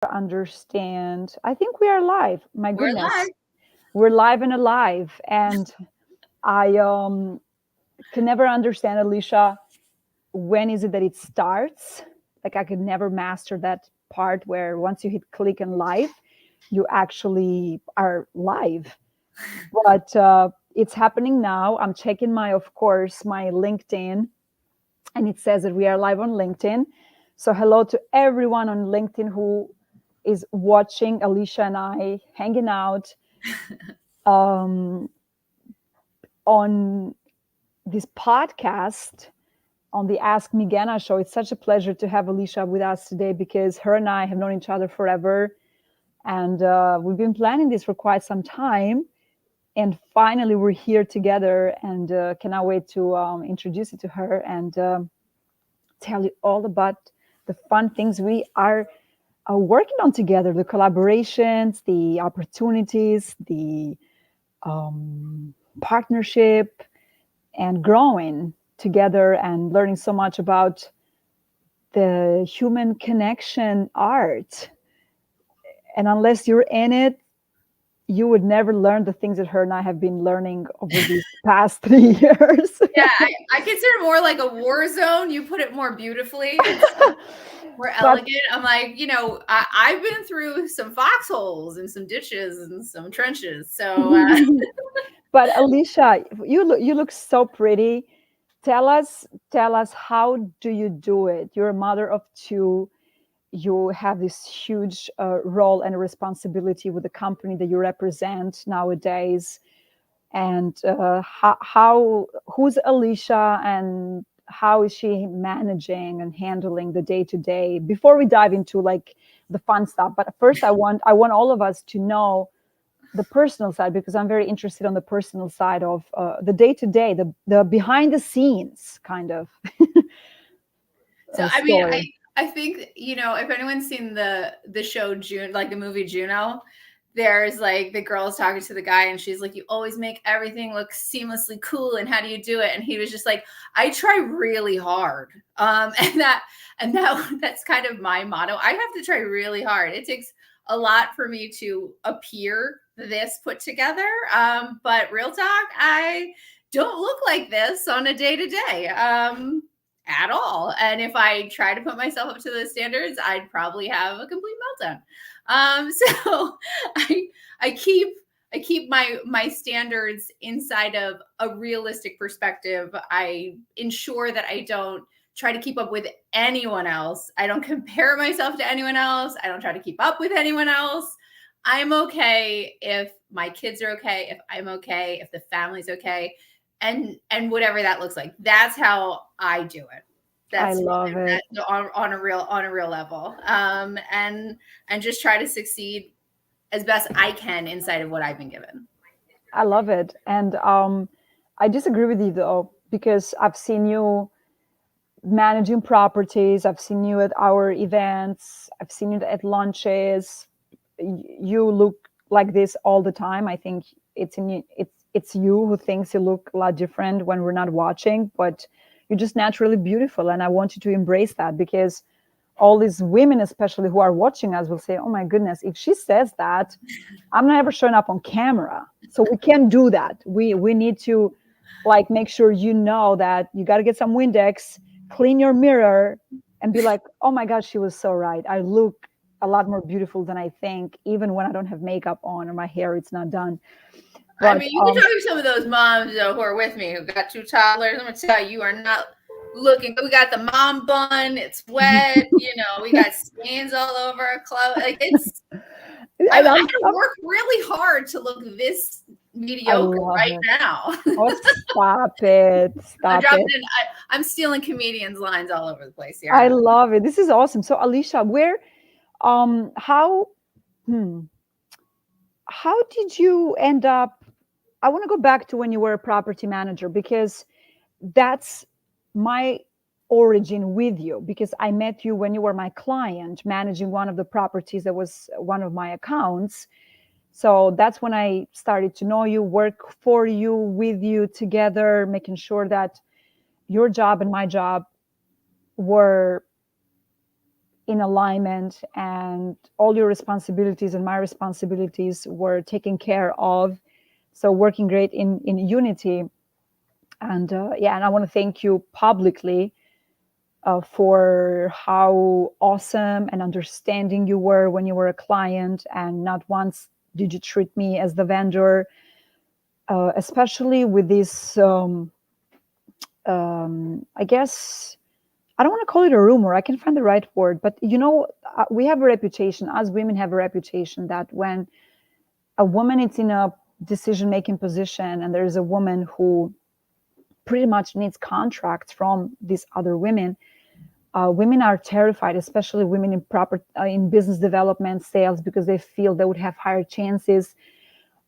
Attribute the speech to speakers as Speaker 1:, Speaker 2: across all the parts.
Speaker 1: understand. I think we are live. My
Speaker 2: We're live.
Speaker 1: goodness, we're live and alive. And I can never understand, Alicia, when is it that it starts? Like I could never master that part where once you hit click and live, you actually are live. But it's happening now. I'm checking my, of course, my LinkedIn, and it says that we are live on LinkedIn. So hello to everyone on LinkedIn who is watching Alicia and I hanging out um, on this podcast on the Ask MIgena show. It's such a pleasure to have Alicia with us today because her and I have known each other forever. And we've been planning this for quite some time. And finally, we're here together and cannot wait to introduce you to her and tell you all about the fun things we are working on together, the collaborations, the opportunities, the partnership, and growing together and learning so much about the human connection art. And unless you're in it, you would never learn the things that her and I have been learning over these past 3 years.
Speaker 2: Yeah, I consider more like a war zone. You put it more beautifully. It's more
Speaker 1: but
Speaker 2: elegant. I'm like, I've been through some foxholes and some ditches and some trenches. So
Speaker 1: but Alicia, you look so pretty. Tell us how do you do it? You're a mother of two. You have this huge role and responsibility with the company that you represent nowadays. And how who's Alicia and how is she managing and handling the day to day? Before we dive into like the fun stuff, but first I want all of us to know the personal side because I'm very interested on the personal side of the day to day, the behind the scenes kind of
Speaker 2: so I mean,
Speaker 1: story.
Speaker 2: I think, if anyone's seen the show June, like the movie Juno, there's like the girl's talking to the guy and she's like, you always make everything look seamlessly cool, and how do you do it? And he was just like, I try really hard. That's kind of my motto. I have to try really hard. It takes a lot for me to appear this put together. But real talk, I don't look like this on a day to day at all. And if I try to put myself up to those standards, I'd probably have a complete meltdown. So I I keep I keep my standards inside of a realistic perspective. I ensure that I don't try to keep up with anyone else. I don't compare myself to anyone else. I don't try to keep up with anyone else. I'm okay if my kids are okay, if I'm okay, if the family's okay, and whatever that looks like. That's how I do it.
Speaker 1: I
Speaker 2: That's
Speaker 1: love it.
Speaker 2: that on a real level. And just try to succeed as best I can inside of what I've been given.
Speaker 1: I love it. And I disagree with you though, because I've seen you managing properties, I've seen you at our events, I've seen you at lunches. You look like this all the time. I think it's in you, it's you who thinks you look a lot different when we're not watching, but you're just naturally beautiful. And I want you to embrace that because all these women, especially who are watching us, will say, oh my goodness, if she says that, I'm never showing up on camera. So we can't do that. We need to like make sure you know that you got to get some Windex, clean your mirror, and be like, oh my gosh, she was so right. I look a lot more beautiful than I think, even when I don't have makeup on or my hair it's not done.
Speaker 2: I
Speaker 1: But
Speaker 2: mean, you can talk to some of those moms who are with me who got two toddlers. I'm gonna tell you, you are not looking. We got the mom bun; it's wet. We got stains all over our clothes. Like it's. I
Speaker 1: and
Speaker 2: had to work really hard to look this
Speaker 1: I
Speaker 2: mediocre
Speaker 1: love
Speaker 2: right
Speaker 1: it.
Speaker 2: now.
Speaker 1: Oh, stop it.
Speaker 2: I'm
Speaker 1: Stop
Speaker 2: dropping
Speaker 1: it.
Speaker 2: in. I'm stealing comedians' lines all over the place
Speaker 1: I
Speaker 2: here.
Speaker 1: love it. This is awesome. So Alicia, how hmm, how did you end up? I want to go back to when you were a property manager because that's my origin with you because I met you when you were my client managing one of the properties that was one of my accounts. So that's when I started to know you, work for you, with you together, making sure that your job and my job were in alignment, and all your responsibilities and my responsibilities were taken care of. So working great in unity. And and I want to thank you publicly for how awesome and understanding you were when you were a client, and not once did you treat me as the vendor, especially with this, I guess, I don't want to call it a rumor. I can find the right word, but we have a reputation, as women have a reputation, that when a woman is in a decision-making position and there is a woman who pretty much needs contracts from these other women, women are terrified, especially women in business development, sales, because they feel they would have higher chances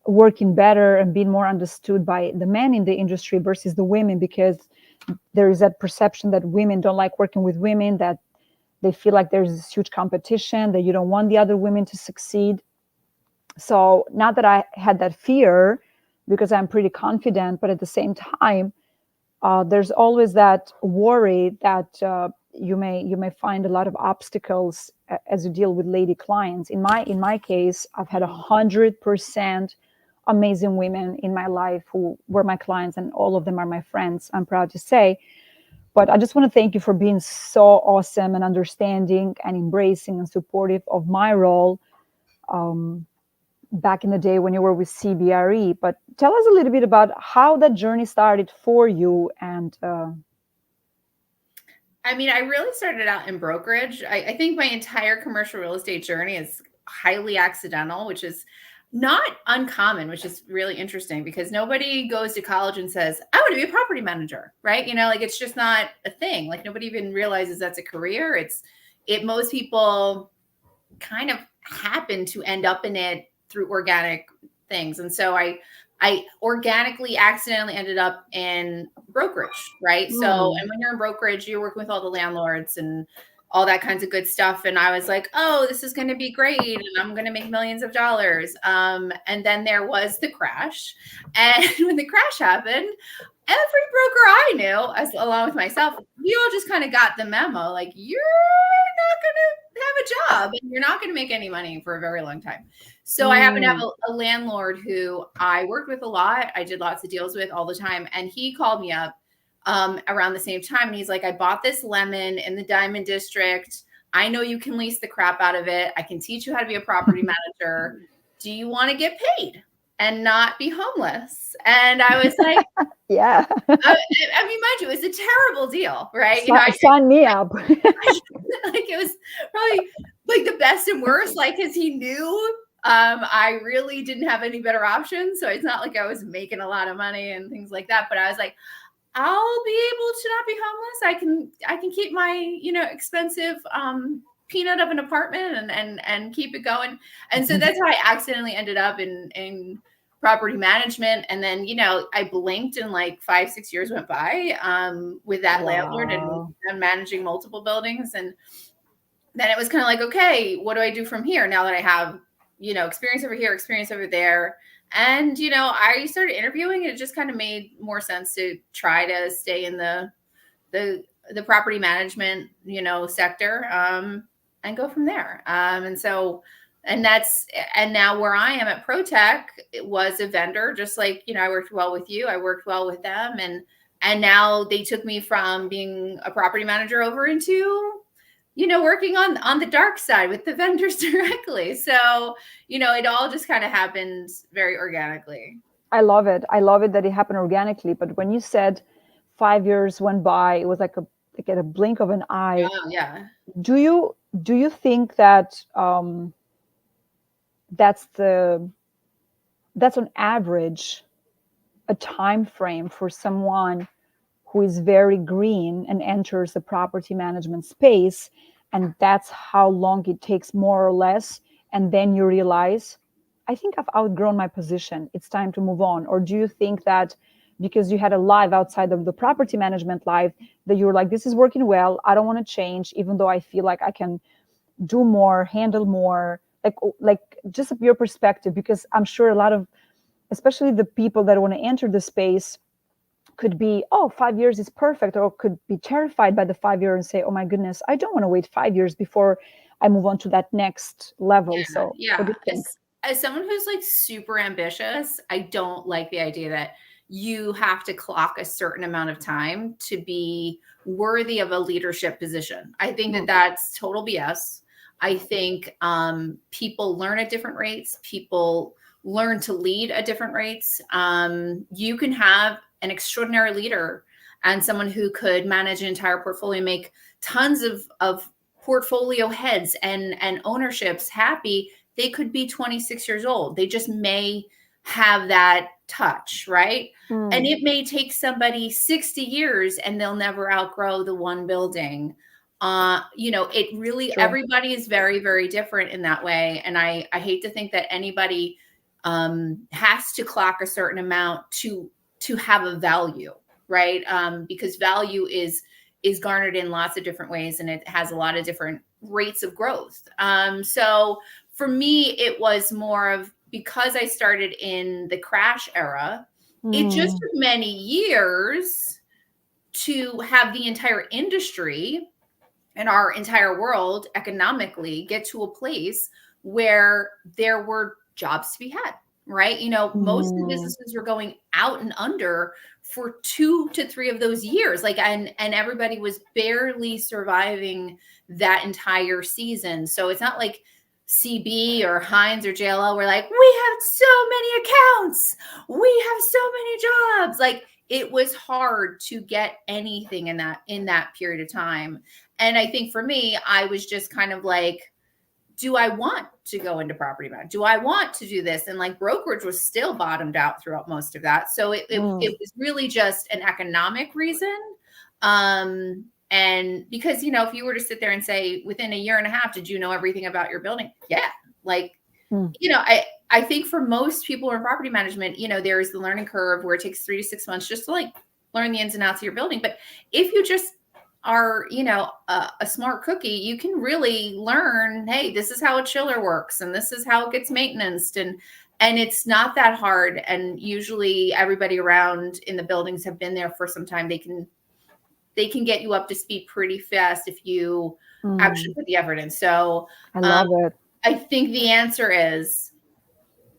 Speaker 1: working better and being more understood by the men in the industry versus the women, because there is that perception that women don't like working with women, that they feel like there's this huge competition, that you don't want the other women to succeed. So not that I had that fear, because I'm pretty confident, but at the same time, there's always that worry that you may find a lot of obstacles as you deal with lady clients. In my case, I've had 100% amazing women in my life who were my clients, and all of them are my friends, I'm proud to say. But I just want to thank you for being so awesome and understanding and embracing and supportive of my role back in the day when you were with CBRE. But tell us a little bit about how that journey started for you. And
Speaker 2: I mean, I really started out in brokerage. I think my entire commercial real estate journey is highly accidental, which is not uncommon, which is really interesting, because nobody goes to college and says, I want to be a property manager, right? Like, it's just not a thing. Like, nobody even realizes that's a career. Most people kind of happen to end up in it through organic things. And so I organically, accidentally ended up in brokerage, right? So, and when you're in brokerage, you're working with all the landlords and all that kinds of good stuff. And I was like, oh, this is going to be great, and I'm going to make millions of dollars. And then there was the crash. And when the crash happened, every broker I knew, along with myself, we all just kind of got the memo, like, you're not going to have a job and you're not going to make any money for a very long time. So I happen to have a landlord who I worked with a lot. I did lots of deals with all the time. And he called me up around the same time. And he's like, I bought this lemon in the Diamond District. I know you can lease the crap out of it. I can teach you how to be a property manager. Do you want to get paid and not be homeless? And I was like,
Speaker 1: yeah.
Speaker 2: I mean, mind you, it was a terrible deal, right?
Speaker 1: Sign me up.
Speaker 2: Like, it was probably like the best and worst, like, because he knew I really didn't have any better options. So it's not like I was making a lot of money and things like that. But I was like, I'll be able to not be homeless. I can keep my, expensive peanut of an apartment and keep it going. And so that's how I accidentally ended up in property management. And then, I blinked and like 5-6 years went by with that landlord and managing multiple buildings. And then it was kind of like, okay, what do I do from here now that I have, experience over here, experience over there? And, I started interviewing, and it just kind of made more sense to try to stay in the property management, sector and go from there. And now where I am at ProTech, it was a vendor, just like, I worked well with you. I worked well with them. And now they took me from being a property manager over into, working on the dark side with the vendors directly. So, it all just kind of happened very organically.
Speaker 1: I love it. I love it that it happened organically. But when you said 5 years went by, it was like at a blink of an eye.
Speaker 2: Oh, yeah.
Speaker 1: Do you think that that's on average a time frame for someone who is very green and enters the property management space, and that's how long it takes, more or less, and then you realize, I think I've outgrown my position, it's time to move on? Or do you think that because you had a life outside of the property management life, that you were like, this is working well, I don't want to change, even though I feel like I can do more, handle more? Like just your perspective, because I'm sure a lot of, especially the people that want to enter the space, could be, oh, 5 years is perfect, or could be terrified by the 5 year and say, oh my goodness, I don't want to wait 5 years before I move on to that next level. So what do
Speaker 2: Yeah.
Speaker 1: you think?
Speaker 2: As someone who's like super ambitious, I don't like the idea that you have to clock a certain amount of time to be worthy of a leadership position. I think that that's total BS. I think people learn at different rates. People learn to lead at different rates. You can have an extraordinary leader and someone who could manage an entire portfolio, make tons of portfolio heads and ownerships happy. They could be 26 years old. They just may have that touch, right? And it may take somebody 60 years and they'll never outgrow the one building. It really,
Speaker 1: True.
Speaker 2: everybody is very, very different in that way. And I hate to think that anybody has to clock a certain amount to have a value, right? Because value is garnered in lots of different ways, and it has a lot of different rates of growth. So for me, it was more of, because I started in the crash era, it just took many years to have the entire industry and our entire world economically get to a place where there were jobs to be had, right? Most of the businesses were going out and under for 2 to 3 of those years. And everybody was barely surviving that entire season. So it's not like CB or Heinz or JLL were like, we have so many accounts, we have so many jobs. Like, it was hard to get anything in that period of time. And I think for me, I was just kind of like, do I want to go into property management? Do I want to do this? And like, brokerage was still bottomed out throughout most of that. So it was really just an economic reason. And because, if you were to sit there and say, within a year and a half, did you know everything about your building? Yeah. Like, I think for most people in property management, there's the learning curve where it takes 3 to 6 months just to like learn the ins and outs of your building. But if you just are, a smart cookie, you can really learn, hey, this is how a chiller works, and this is how it gets maintenanced. And it's not that hard. And usually everybody around in the buildings have been there for some time. They can get you up to speed pretty fast if you actually put the effort in. So
Speaker 1: I love it.
Speaker 2: I think the answer is,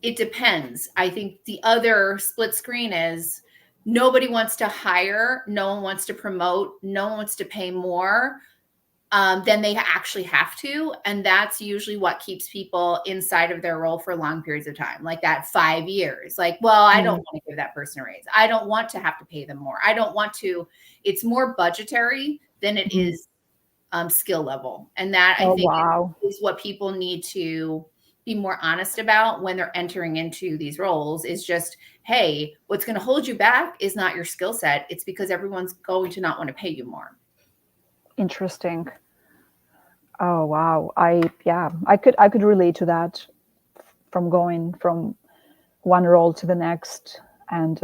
Speaker 2: it depends. I think the other split screen is, nobody wants to hire, no one wants to promote, no one wants to pay more than they actually have to. And that's usually what keeps people inside of their role for long periods of time, like that 5 years. Like, well, I don't want to give that person a raise. I don't want to have to pay them more. I don't want to. It's more budgetary than it is skill level. And that, I think, is what people need to be more honest about when they're entering into these roles, is just, hey, what's going to hold you back is not your skill set. It's because everyone's going to not want to pay you more.
Speaker 1: Interesting. Oh, wow. I could relate to that, from going from one role to the next, and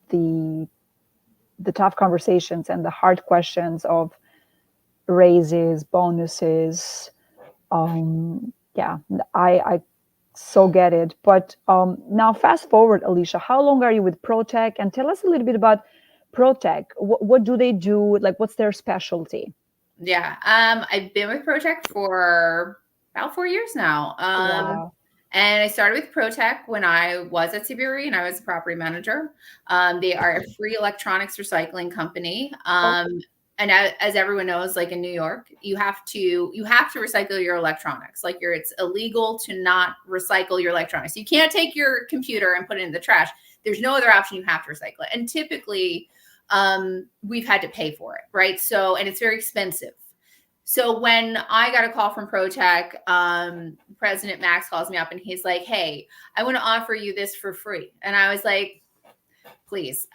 Speaker 1: the tough conversations and the hard questions of raises, bonuses. I so get it. But now fast forward, Alecia, how long are you with ProTech? And tell us a little bit about ProTech. What do they do? Like, what's their specialty?
Speaker 2: Yeah. I've been with ProTech for about 4 years now. And I started with ProTech when I was at CBRE and I was a property manager. They are a free electronics recycling company. And as everyone knows, like in New York, you have to recycle your electronics. Like, it's illegal to not recycle your electronics. You can't take your computer and put it in the trash. There's no other option. You have to recycle it. And typically, we've had to pay for it, right? So, and it's very expensive. So when I got a call from ProTech, President Max calls me up and he's like, hey, I want to offer you this for free. And I was like, please.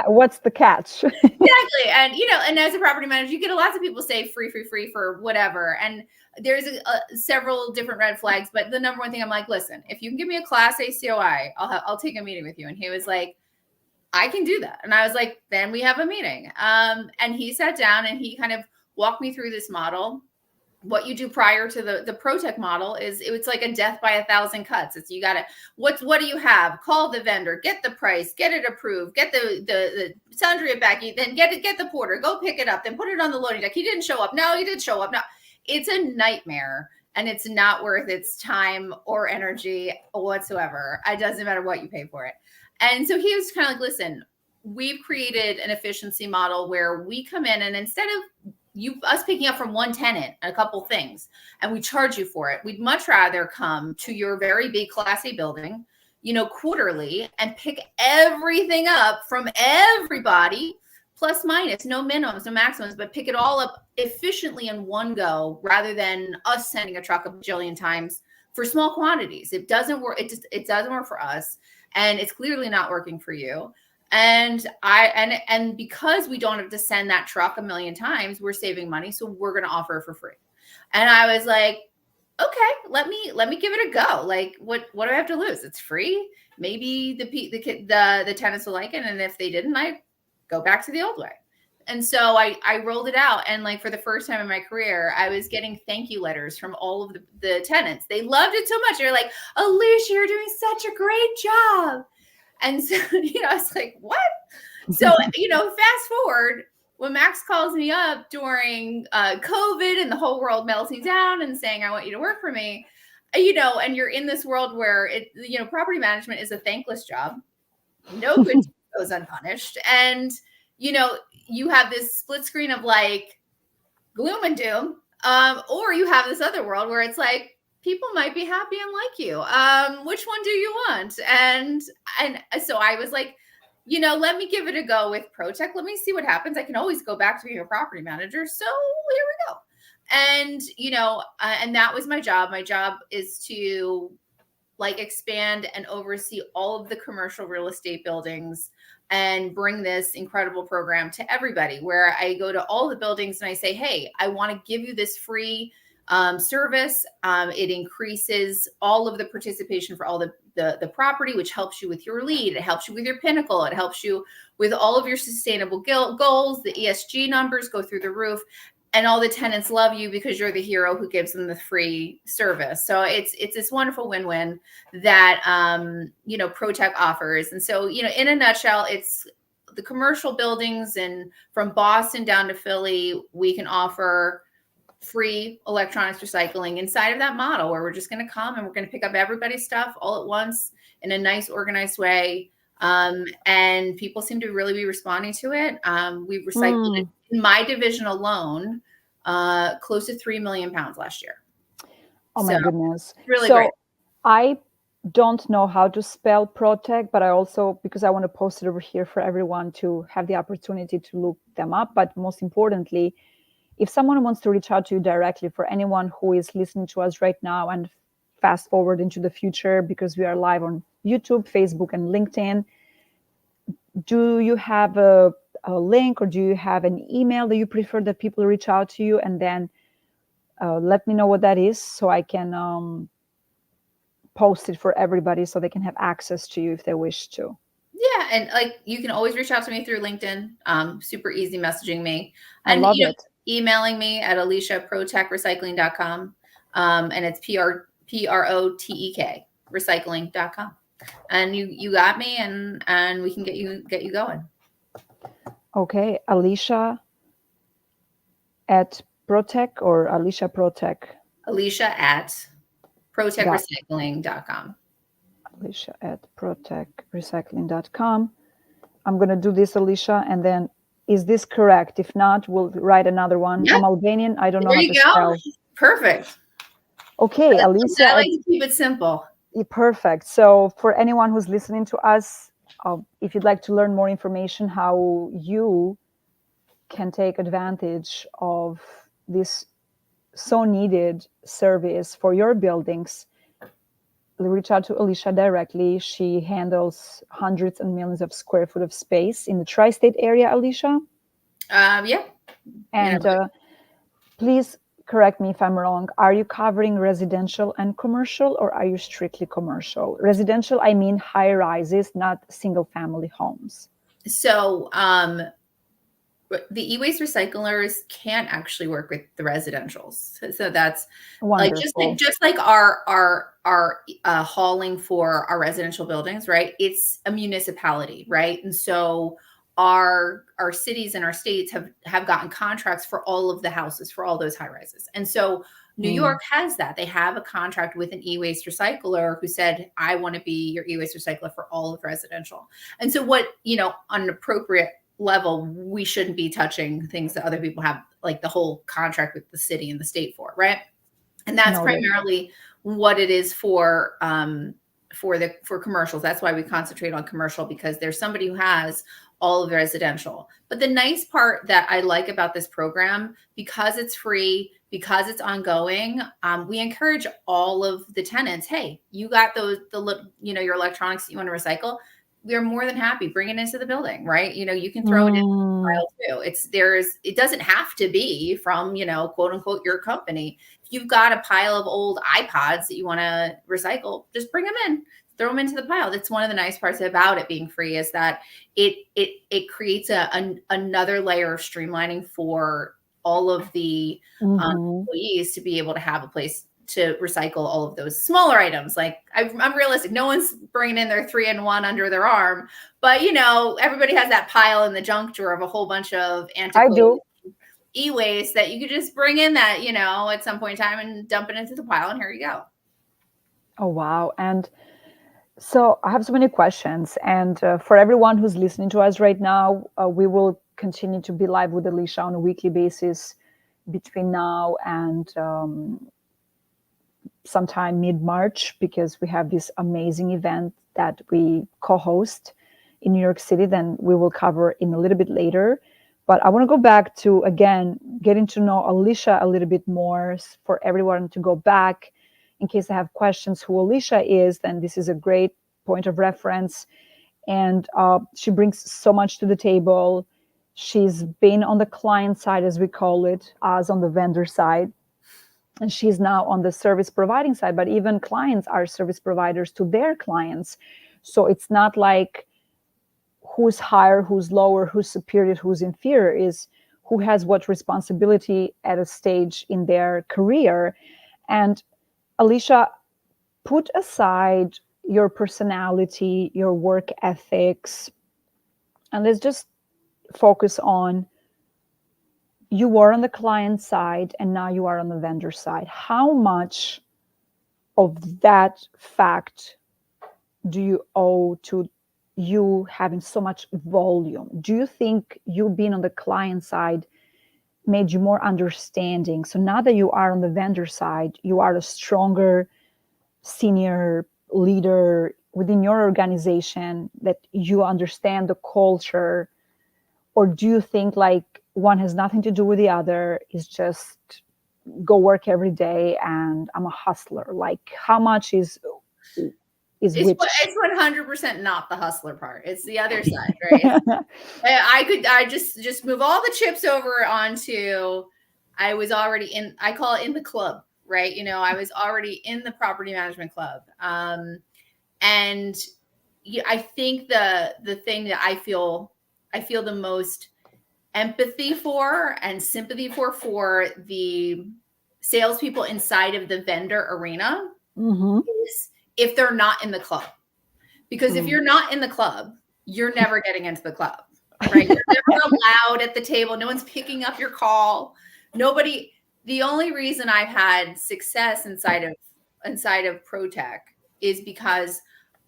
Speaker 1: What's the catch?
Speaker 2: Exactly. And, and as a property manager, you get lots of people say free for whatever. And there's several different red flags. But the number one thing, I'm like, listen, if you can give me a Class A COI, I'll take a meeting with you. And he was like, I can do that. And I was like, then we have a meeting. And he sat down and he kind of walked me through this model. what you do prior to the ProTech model is it's like a death by 1,000 cuts. It's you gotta what do you have? Call the vendor, get the price, get it approved, get the sundry it back, then get the porter, go pick it up, then put it on the loading deck. He didn't show up. No, he did show up. No, it's a nightmare, and it's not worth its time or energy whatsoever. It doesn't matter what you pay for it. And so he was kind of like, listen, we've created an efficiency model where we come in, and instead of us picking up from one tenant a couple things and we charge you for it, we'd much rather come to your very big Class A building, quarterly, and pick everything up from everybody, plus minus, no minimums, no maximums, but pick it all up efficiently in one go, rather than us sending a truck a bajillion times for small quantities. It doesn't work. It doesn't work for us, and it's clearly not working for you. And because we don't have to send that truck a million times, we're saving money. So we're going to offer it for free. And I was like, okay, let me give it a go. Like, what do I have to lose? It's free. Maybe the tenants will like it. And if they didn't, I go back to the old way. And so I rolled it out. And like, for the first time in my career, I was getting thank you letters from all of the tenants. They loved it so much. They're like, Alecia, you're doing such a great job. And so, I was like, what? So, fast forward, when Max calls me up during COVID and the whole world melting down and saying, I want you to work for me, and you're in this world where property management is a thankless job. No good goes unpunished. And, you have this split screen of like gloom and doom, or you have this other world where it's like, people might be happy and like you. Which one do you want? And so I was like, let me give it a go with ProTech. Let me see what happens. I can always go back to being a property manager. So here we go. And, and that was my job. My job is to like expand and oversee all of the commercial real estate buildings and bring this incredible program to everybody, where I go to all the buildings and I say, hey, I want to give you this free service. It increases all of the participation for all the property, which helps you with your lead. It helps you with your pinnacle. It helps you with all of your sustainable goals. The ESG numbers go through the roof, and all the tenants love you because you're the hero who gives them the free service. So it's this wonderful win-win that, ProTech offers. And so, in a nutshell, it's the commercial buildings, and from Boston down to Philly, we can offer free electronics recycling inside of that model, where we're just going to come and we're going to pick up everybody's stuff all at once in a nice, organized way. And people seem to really be responding to it. We've recycled it in my division alone, close to 3 million pounds last year.
Speaker 1: Oh my goodness.
Speaker 2: Really great.
Speaker 1: I don't know how to spell ProTech, but I also, because I want to post it over here for everyone to have the opportunity to look them up. But most importantly, if someone wants to reach out to you directly, for anyone who is listening to us right now and fast forward into the future, because we are live on YouTube, Facebook, and LinkedIn, do you have a link, or do you have an email that you prefer that people reach out to you? And then let me know what that is, so I can post it for everybody so they can have access to you if they wish to.
Speaker 2: Yeah. And like, you can always reach out to me through LinkedIn. Super easy messaging me.
Speaker 1: And I love it.
Speaker 2: Emailing me at aliciaprotechrecycling.com. And it's PROTEK recycling.com. And you got me, and we can get you going.
Speaker 1: Okay. Alecia at ProTech, or Alecia ProTech?
Speaker 2: Alecia at protechrecycling.com.
Speaker 1: Alecia at protechrecycling.com. I'm going to do this, Alecia, and then, is this correct? If not, we'll write another one. Yeah. I'm Albanian. I don't know how to spell.
Speaker 2: Perfect.
Speaker 1: Okay, Alecia.
Speaker 2: I like to keep it simple.
Speaker 1: Perfect. So for anyone who's listening to us, if you'd like to learn more information how you can take advantage of this so needed service for your buildings, reach out to Alecia directly. She handles hundreds and millions of square foot of space in the tri-state area, Alecia.
Speaker 2: Yeah.
Speaker 1: And please correct me if I'm wrong. Are you covering residential and commercial, or are you strictly commercial? Residential, I mean high rises, not single family homes.
Speaker 2: So the e-waste recyclers can't actually work with the residentials. So that's like
Speaker 1: Wonderful.
Speaker 2: just like our hauling for our residential buildings, right? It's a municipality, right? And so our cities and our states have gotten contracts for all of the houses for all those high rises. And so New
Speaker 1: Mm,
Speaker 2: York has that. They have a contract with an e-waste recycler who said, I want to be your e-waste recycler for all of residential. And so what, on an appropriate level, we shouldn't be touching things that other people have like the whole contract with the city and the state for, right? And that's
Speaker 1: noted.
Speaker 2: primarily what it is for commercials. That's why we concentrate on commercial, because there's somebody who has all of the residential. But the nice part that I like about this program, because it's free, because it's ongoing, we encourage all of the tenants. Hey, you got your electronics that you want to recycle. We're more than happy, bring it into the building, right? You can throw it in the
Speaker 1: Mm,
Speaker 2: pile too. It doesn't have to be from, quote unquote, your company. If you've got a pile of old iPods that you want to recycle, just bring them in, throw them into the pile. That's one of the nice parts about it being free, is that it creates another layer of streamlining for all of the
Speaker 1: mhm.
Speaker 2: employees to be able to have a place to recycle all of those smaller items. Like I'm realistic. No one's bringing in their 3-in-1 under their arm, but everybody has that pile in the junk drawer of a whole bunch of
Speaker 1: I
Speaker 2: antiquated
Speaker 1: do.
Speaker 2: e-waste that you could just bring in that, at some point in time and dump it into the pile, and here you go.
Speaker 1: Oh, wow. And so I have so many questions. And for everyone who's listening to us right now, we will continue to be live with Alecia on a weekly basis between now and sometime mid-March, because we have this amazing event that we co-host in New York City. Then we will cover in a little bit later. But I want to go back to, again, getting to know Alecia a little bit more, for everyone to go back in case they have questions who Alecia is. Then this is a great point of reference. And she brings so much to the table. She's been on the client side, as we call it, as on the vendor side, and she's now on the service providing side. But even clients are service providers to their clients, so it's not like who's higher, who's lower, who's superior, who's inferior. Is who has what responsibility at a stage in their career. And Alecia, put aside your personality, your work ethics, and let's just focus on, you were on the client side and now you are on the vendor side. How much of that fact do you owe to you having so much volume? Do you think you being on the client side made you more understanding? So now that you are on the vendor side, you are a stronger senior leader within your organization, that you understand the culture? Or do you think like one has nothing to do with the other, is just go work every day and I'm a hustler? Like, how much is which?
Speaker 2: It's 100% not the hustler part. It's the other side, right? I just move all the chips over onto, I was already in, I call it in the club, right? I was already in the property management club. And I think the thing that I feel the most empathy for and sympathy for the salespeople inside of the vendor arena
Speaker 1: Mm-hmm.
Speaker 2: is if they're not in the club. Because if you're not in the club, you're never getting into the club, right? You're never allowed at the table. No one's picking up your call. Nobody. The only reason I've had success inside of ProTech is because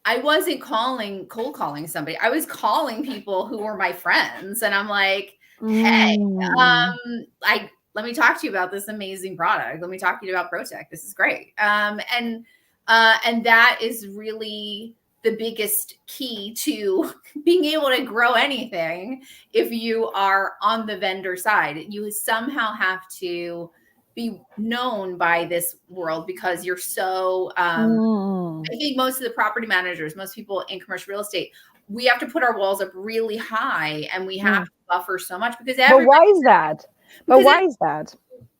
Speaker 2: I wasn't cold calling somebody. I was calling people who were my friends, and I'm like, hey,
Speaker 1: Mm.
Speaker 2: let me talk to you about this amazing product. Let me talk to you about ProTech. This is great. And that is really the biggest key to being able to grow anything. If you are on the vendor side, you somehow have to be known by this world, because you're so
Speaker 1: Mm.
Speaker 2: I think most of the property managers, most people in commercial real estate, we have to put our walls up really high, and we have
Speaker 1: Mm.
Speaker 2: to buffer so much, because
Speaker 1: But why
Speaker 2: everybody,
Speaker 1: is that? But
Speaker 2: because
Speaker 1: why is that?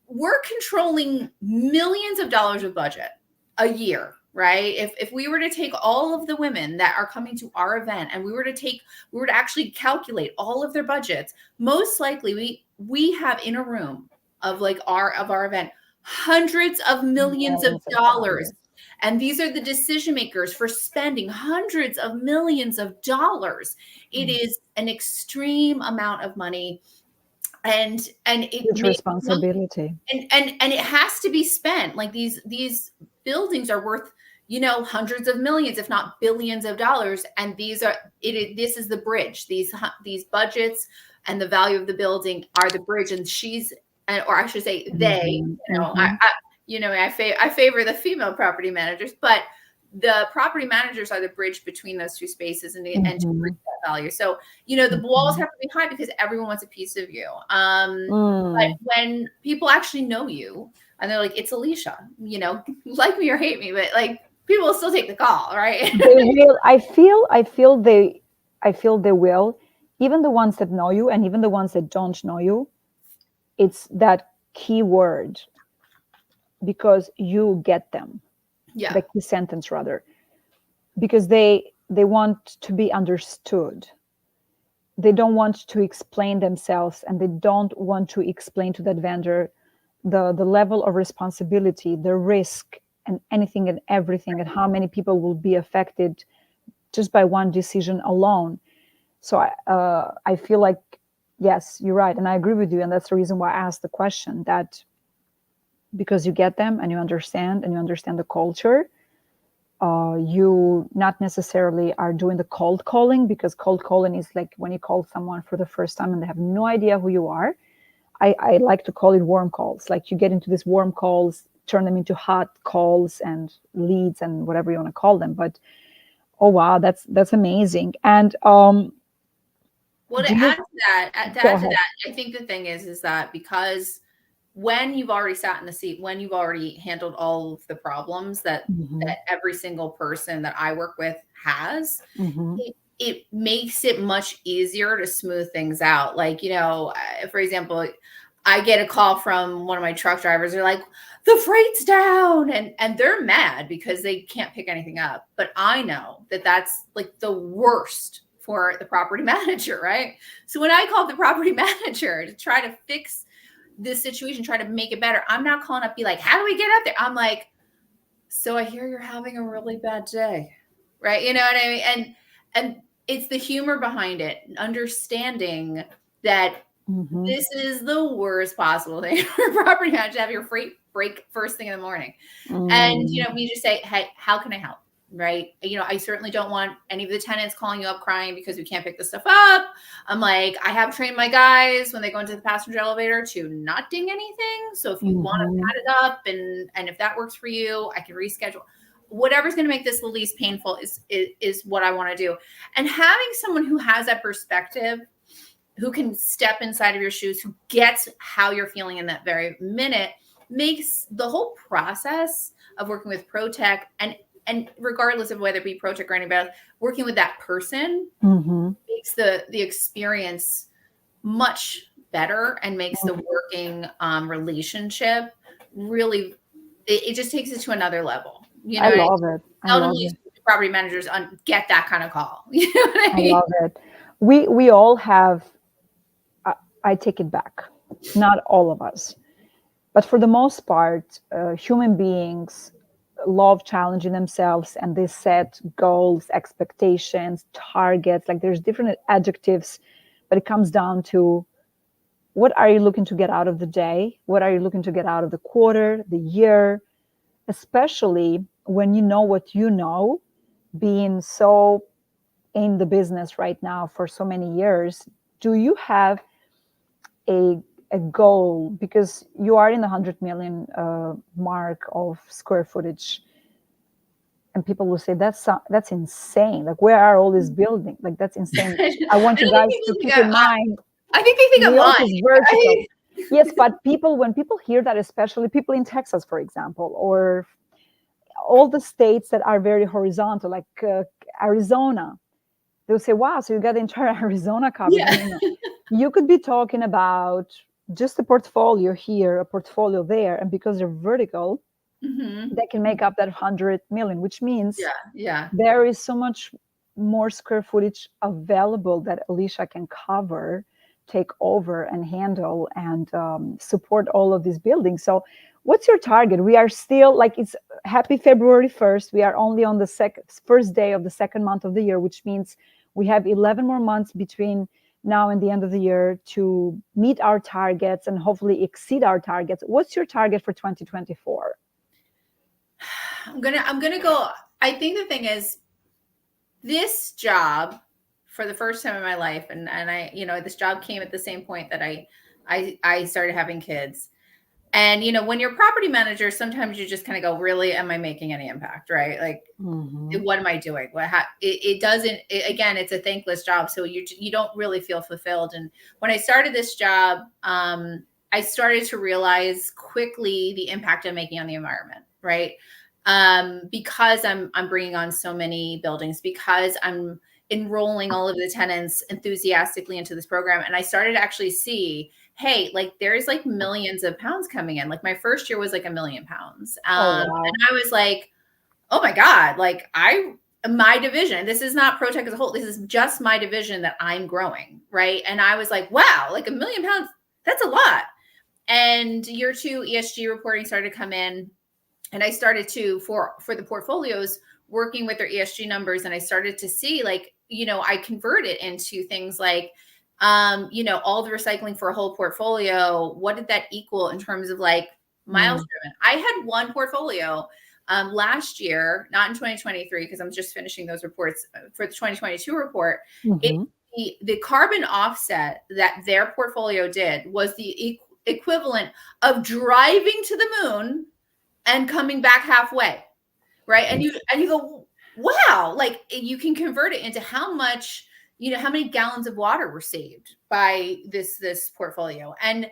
Speaker 2: we're controlling millions of dollars of budget a year. right? If we were to take all of the women that are coming to our event and we were to actually calculate all of their budgets, most likely we have in a room of our event hundreds of millions of
Speaker 1: Millions of
Speaker 2: dollars.
Speaker 1: dollars.
Speaker 2: And these are the decision makers for spending hundreds of millions of dollars. It is an extreme amount of money, and it
Speaker 1: Huge
Speaker 2: may
Speaker 1: responsibility.
Speaker 2: and it has to be spent. Like these buildings are worth, hundreds of millions, if not billions of dollars, and this is the bridge. These budgets and the value of the building are the bridge, and or I should say they, I favor the female property managers, but the property managers are the bridge between those two spaces and to bridge that value. So, the walls have to be high because everyone wants a piece of you. But when people actually know you and they're like, it's Alecia, like me or hate me, but like people will still take the call, right?
Speaker 1: They will. I feel they will. Even the ones that know you and even the ones that don't know you, it's that key word, because you get them.
Speaker 2: Yeah.
Speaker 1: The key sentence rather, because they want to be understood. They don't want to explain themselves, and they don't want to explain to that vendor the level of responsibility, the risk, and anything and everything, and how many people will be affected just by one decision alone. So I feel like, yes, you're right, and I agree with you, and that's the reason why I asked the question, that because you get them and you understand the culture, you not necessarily are doing the cold calling, because cold calling is like when you call someone for the first time and they have no idea who you are. I like to call it warm calls. Like you get into these warm calls, turn them into hot calls and leads and whatever you want to call them. But oh wow, that's amazing. And
Speaker 2: well, to add to that, I think the thing is that because when you've already sat in the seat, when you've already handled all of the problems that every single person that I work with has, it makes it much easier to smooth things out. Like, for example, I get a call from one of my truck drivers. They're like, the freight's down, and they're mad because they can't pick anything up. But I know that that's like the worst for the property manager, right? So when I called the property manager to try to fix this situation, try to make it better, I'm not calling up, be like, how do we get up there? I'm like, so I hear you're having a really bad day, right? You know what I mean? And it's the humor behind it, understanding that this is the worst possible thing for a property manager to have your freight break first thing in the morning. And, we just say, hey, how can I help? Right. I certainly don't want any of the tenants calling you up crying because we can't pick this stuff up. I'm like, I have trained my guys when they go into the passenger elevator to not ding anything. So if you want to pad it up and if that works for you, I can reschedule. Whatever's going to make this the least painful is what I want to do. And having someone who has that perspective, who can step inside of your shoes, who gets how you're feeling in that very minute, makes the whole process of working with ProTech and regardless of whether it be ProTech or anybody else, working with that person makes the experience much better and makes the working relationship really, it just takes it to another level.
Speaker 1: I love it.
Speaker 2: Seldomly property managers get that kind of call. You know what I mean?
Speaker 1: I love it. We all have, I take it back, not all of us, but for the most part, human beings love challenging themselves, and they set goals, expectations, targets. Like there's different adjectives, but it comes down to, what are you looking to get out of the day? What are you looking to get out of the quarter, the year? Especially when you know what you know, being so in the business right now for so many years. Do you have a goal, because you are in the 100 million mark of square footage, and people will say that's insane, like where are all these buildings, like that's insane. I want you guys to keep in mind,
Speaker 2: I think they think
Speaker 1: New
Speaker 2: I'm
Speaker 1: York
Speaker 2: lying,
Speaker 1: is vertical,
Speaker 2: right?
Speaker 1: yes, but when people hear that, especially people in Texas, for example, or all the states that are very horizontal, like Arizona, they'll say, wow, so you got the entire Arizona covered.
Speaker 2: Yeah.
Speaker 1: You could be talking about just a portfolio here, a portfolio there, and because they're vertical, that can make up that 100 million, which means
Speaker 2: Yeah. Yeah.
Speaker 1: there is so much more square footage available that Alecia can cover, take over, and handle, and support all of these buildings. So, what's your target? We are still like, it's happy February 1st. We are only on the first day of the second month of the year, which means we have 11 more months between now and the end of the year to meet our targets and hopefully exceed our targets. What's your target for 2024?
Speaker 2: I'm gonna go. I think the thing is, this job, for the first time in my life, and I, this job came at the same point that I started having kids. And when you're a property manager, sometimes you just kind of go, really, am I making any impact? Right? Like, what am I doing? It doesn't. Again, it's a thankless job, so you don't really feel fulfilled. And when I started this job, I started to realize quickly the impact I'm making on the environment. Right? Because I'm bringing on so many buildings, because I'm enrolling all of the tenants enthusiastically into this program. And I started to actually see, hey, like there's like millions of pounds coming in. Like my first year was like £1 million.
Speaker 1: Oh, wow.
Speaker 2: And I was like, oh my God, like my division, this is not ProTech as a whole. This is just my division that I'm growing. Right. And I was like, wow, like £1 million, that's a lot. And year 2 ESG reporting started to come in. And I started to, for the portfolios, working with their ESG numbers. And I started to see, like, I convert it into things like, all the recycling for a whole portfolio. What did that equal in terms of like miles driven? I had one portfolio last year, not in 2023, because I'm just finishing those reports for the 2022 report. The carbon offset that their portfolio did was the equivalent of driving to the moon and coming back halfway, right? And you go, wow, like you can convert it into how much, how many gallons of water were saved by this portfolio. And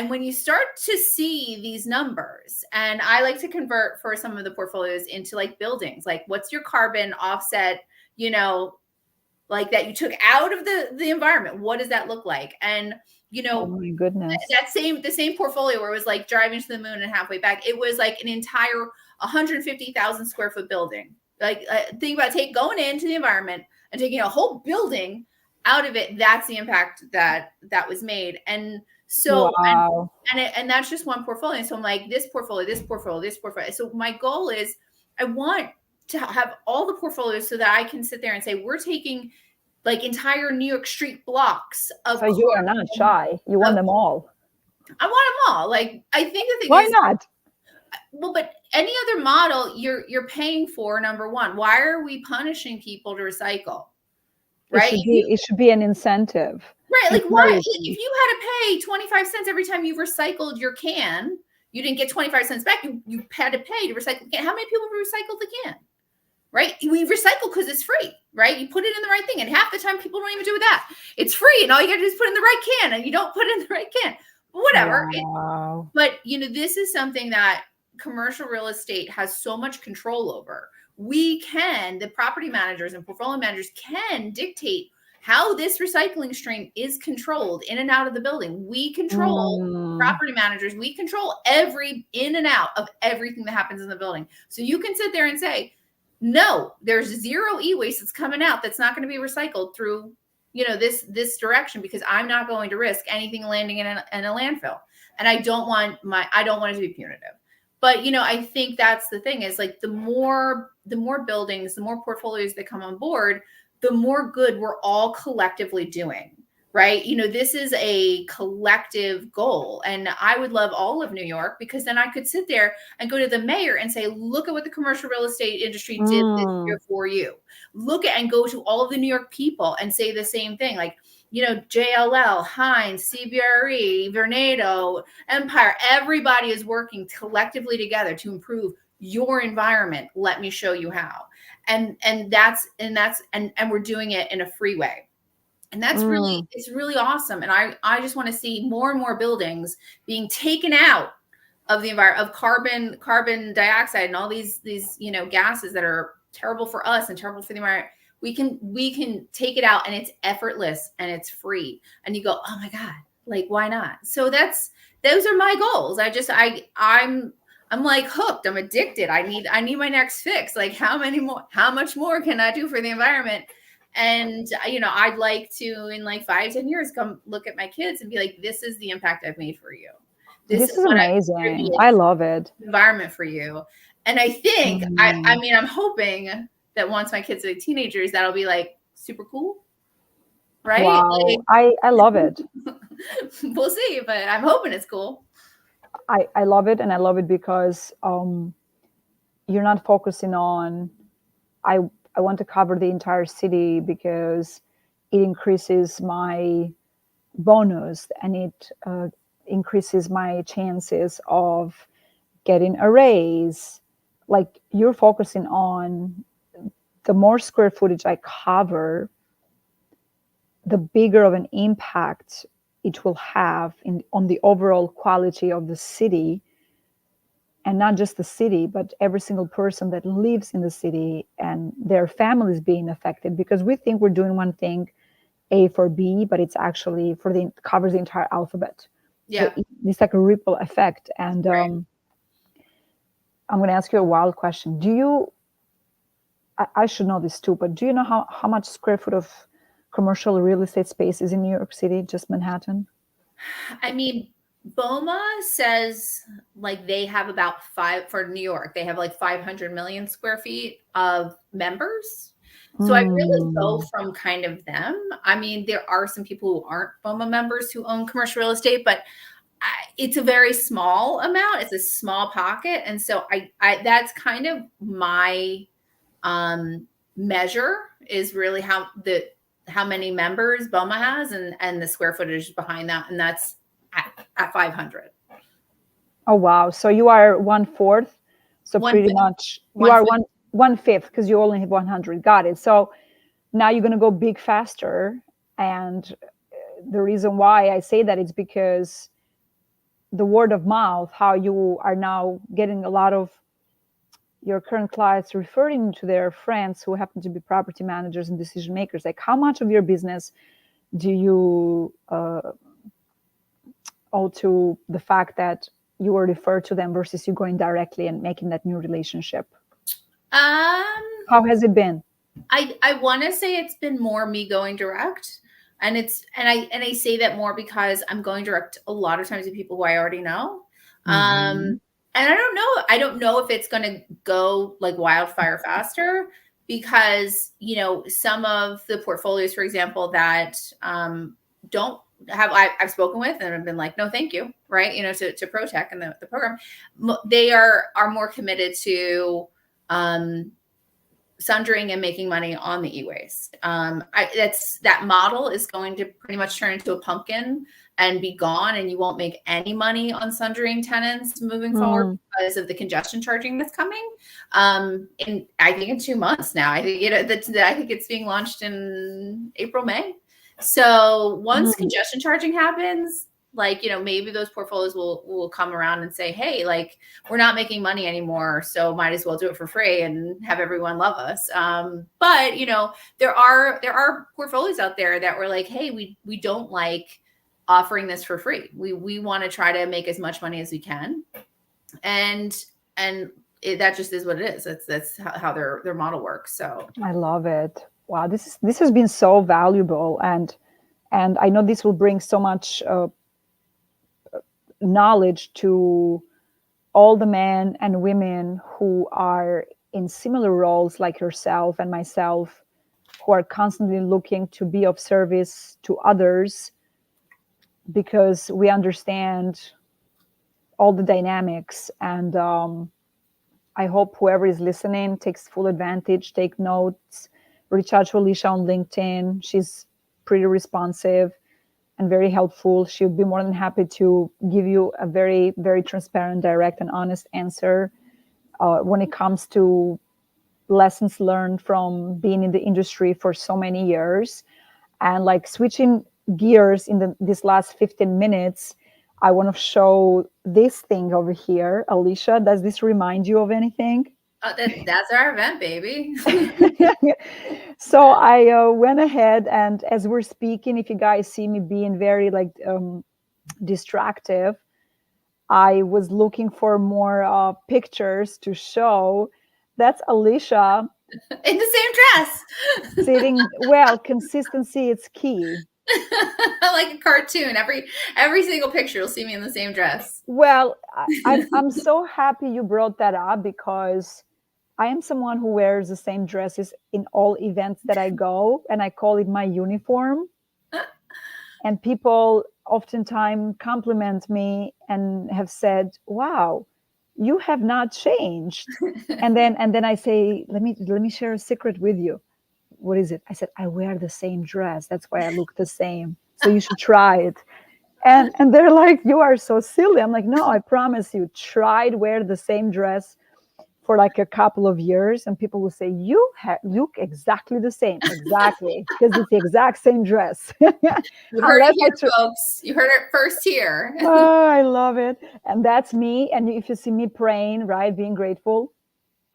Speaker 2: when you start to see these numbers, and I like to convert for some of the portfolios into like buildings, like what's your carbon offset, like that you took out of the environment, what does that look like? And
Speaker 1: oh my goodness,
Speaker 2: the same portfolio where it was like driving to the moon and halfway back, it was like an entire 150,000 square foot building. Like think about going into the environment and taking a whole building out of it. That's the impact that was made. And so,
Speaker 1: wow.
Speaker 2: and that's just one portfolio. So I'm like, this portfolio. So my goal is, I want to have all the portfolios so that I can sit there and say, we're taking like entire New York street blocks of.
Speaker 1: So you are not shy. You want them all.
Speaker 2: I want them all. Like, I think the thing
Speaker 1: Why
Speaker 2: is,
Speaker 1: not?
Speaker 2: well, but any other model you're paying for, number one. Why are we punishing people to recycle? Right?
Speaker 1: It should be an incentive.
Speaker 2: Right. Like, why? If you had to pay 25 cents every time you recycled your can, you didn't get 25 cents back. You had to pay to recycle the can. How many people recycled the can? Right? We recycle because it's free, right? You put it in the right thing. And half the time people don't even do that. It's free. And all you got to do is put it in the right can, and you don't put it in the right can. But whatever.
Speaker 1: Wow.
Speaker 2: But, this is something that commercial real estate has so much control over. The property managers and portfolio managers can dictate how this recycling stream is controlled in and out of the building. We control property managers. We control every in and out of everything that happens in the building. So you can sit there and say, no, there's zero e-waste that's coming out that's not going to be recycled through, this direction, because I'm not going to risk anything landing in a landfill. And I don't want it to be punitive. But, I think that's the thing, is like the more buildings, the more portfolios that come on board, the more good we're all collectively doing. Right. This is a collective goal. And I would love all of New York, because then I could sit there and go to the mayor and say, look at what the commercial real estate industry did this year for you. And go to all of the New York people and say the same thing. Like, JLL, Hines, CBRE, Vornado, Empire, everybody is working collectively together to improve your environment. Let me show you how. And we're doing it in a free way. And that's it's really awesome. And I just want to see more and more buildings being taken out of the environment, of carbon dioxide and all these gases that are terrible for us and terrible for the environment. We can take it out, and it's effortless and it's free. And you go, oh my God, like, why not? So those are my goals. I'm like hooked. I'm addicted. I need my next fix. Like how much more can I do for the environment? And I'd like to in like 5-10 years come look at my kids and be like, this is the impact I've made for you. This is
Speaker 1: This is
Speaker 2: what I've
Speaker 1: amazing.
Speaker 2: contributed
Speaker 1: I
Speaker 2: to
Speaker 1: love it.
Speaker 2: the environment for you. And I think I
Speaker 1: Mm.
Speaker 2: mean I'm hoping that once my kids are teenagers, that'll be like super cool. Right?
Speaker 1: Wow. I love it.
Speaker 2: Like we'll see, but I'm hoping it's cool.
Speaker 1: I love it. And I love it because you're not focusing on, I, I want to cover the entire city because it increases my bonus and it increases my chances of getting a raise. Like you're focusing on the more square footage I cover, the bigger of an impact it will have on the overall quality of the city, and not just the city, but every single person that lives in the city and their families being affected. Because we think we're doing one thing, A for B, but it's actually covers the entire alphabet. So
Speaker 2: Yeah.
Speaker 1: it's like a ripple effect. And
Speaker 2: Right.
Speaker 1: I'm going to ask you a wild question. I should know this too, but do you know how much square foot of commercial real estate space is in New York City, just Manhattan?
Speaker 2: I mean, BOMA says like they have about for New York, they have like 500 million square feet of members. So I really go
Speaker 1: Mm.
Speaker 2: from kind of them. I mean, there are some people who aren't BOMA members who own commercial real estate, but it's a very small amount. It's a small pocket. And so I that's kind of my measure is really how many members BOMA has and the square footage behind that. And that's at 500.
Speaker 1: Oh wow! So you are 1/4. So
Speaker 2: One
Speaker 1: pretty
Speaker 2: fifth,
Speaker 1: much you
Speaker 2: one
Speaker 1: are
Speaker 2: fifth.
Speaker 1: 1/5 because you only have 100. Got it. So now you're gonna go big faster, and the reason why I say that is because the word of mouth, how you are now getting a lot of your current clients referring to their friends who happen to be property managers and decision makers. Like, how much of your business do you owe to the fact that you were referred to them versus you going directly and making that new relationship?
Speaker 2: Um,
Speaker 1: How has it been?
Speaker 2: I want to say it's been more me going direct, and I say that more because I'm going direct a lot of times to people who I already know.
Speaker 1: Mm-hmm.
Speaker 2: And I don't know if it's going to go like wildfire faster because some of the portfolios, for example, that don't have I've spoken with and have been like, no, thank you, right? To ProTech and the program, they are more committed to sundering and making money on the e-waste. That model is going to pretty much turn into a pumpkin and be gone, and you won't make any money on sundering tenants moving forward
Speaker 1: Mm.
Speaker 2: because of the congestion charging that's coming. In I think in 2 months now. I think I think it's being launched in April, May. So once
Speaker 1: Mm.
Speaker 2: congestion charging happens, like maybe those portfolios will come around and say, hey, like we're not making money anymore, so might as well do it for free and have everyone love us. But there are portfolios out there that were like, hey, we don't like offering this for free. We want to try to make as much money as we can, and that just is what it is. That's how their model works. So
Speaker 1: I love it. Wow, this has been so valuable, and I know this will bring so much knowledge to all the men and women who are in similar roles like yourself and myself, who are constantly looking to be of service to others because we understand all the dynamics. And I hope whoever is listening takes full advantage, take notes, reach out to Alecia on LinkedIn. She's pretty responsive and very helpful. She'll be more than happy to give you a very, very transparent, direct, and honest answer when it comes to lessons learned from being in the industry for so many years. And like switching gears in this last 15 minutes, I want to show this thing over here. Alecia, does this remind you of anything?
Speaker 2: that's our event, baby.
Speaker 1: So I went ahead, and as we're speaking, if you guys see me being very like distractive, I was looking for more pictures to show. That's Alecia
Speaker 2: In the same dress.
Speaker 1: sitting. Well, consistency is key.
Speaker 2: Like a cartoon. Every single picture you'll see me in the same dress.
Speaker 1: Well, I'm so happy you brought that up because I am someone who wears the same dresses in all events that I go, and I call it my uniform. And people oftentimes compliment me and have said, "Wow, you have not changed." And then I say, let me share a secret with you. What is it? I said, I wear the same dress. That's why I look the same. So you should try it. And they're like, you are so silly. I'm like, no, I promise you, try to wear the same dress for like a couple of years, and people will say, you look exactly the same. Exactly, because it's the exact same dress.
Speaker 2: You heard it
Speaker 1: Unless
Speaker 2: here, folks. You heard it first here.
Speaker 1: oh, I love it. And that's me. And if you see me praying, right, being grateful,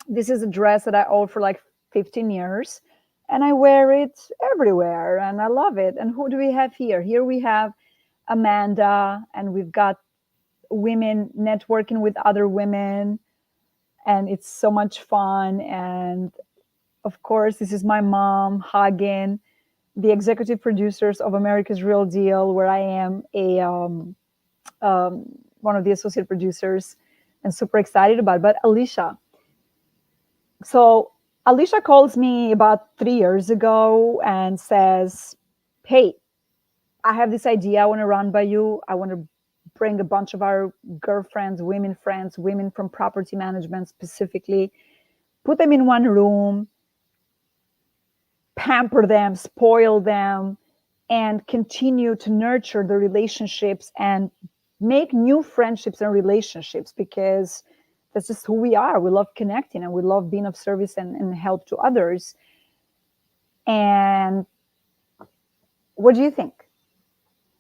Speaker 1: this is a dress that I own for like 15 years, and I wear it everywhere, and I love it. And who do we have here? Here we have Amanda, and we've got women networking with other women, and it's so much fun. And of course, this is my mom hugging the executive producers of America's Real Deal, where I am one of the associate producers, and super excited about it. But Alecia, so Alecia calls me about 3 years ago and says, hey, I have this idea I want to run by you. I want to bring a bunch of our girlfriends, friends, women from property management specifically, put them in one room, pamper them, spoil them, and continue to nurture the relationships and make new friendships and relationships, because that's just who we are. We love connecting and we love being of service and help to others. And what do you think?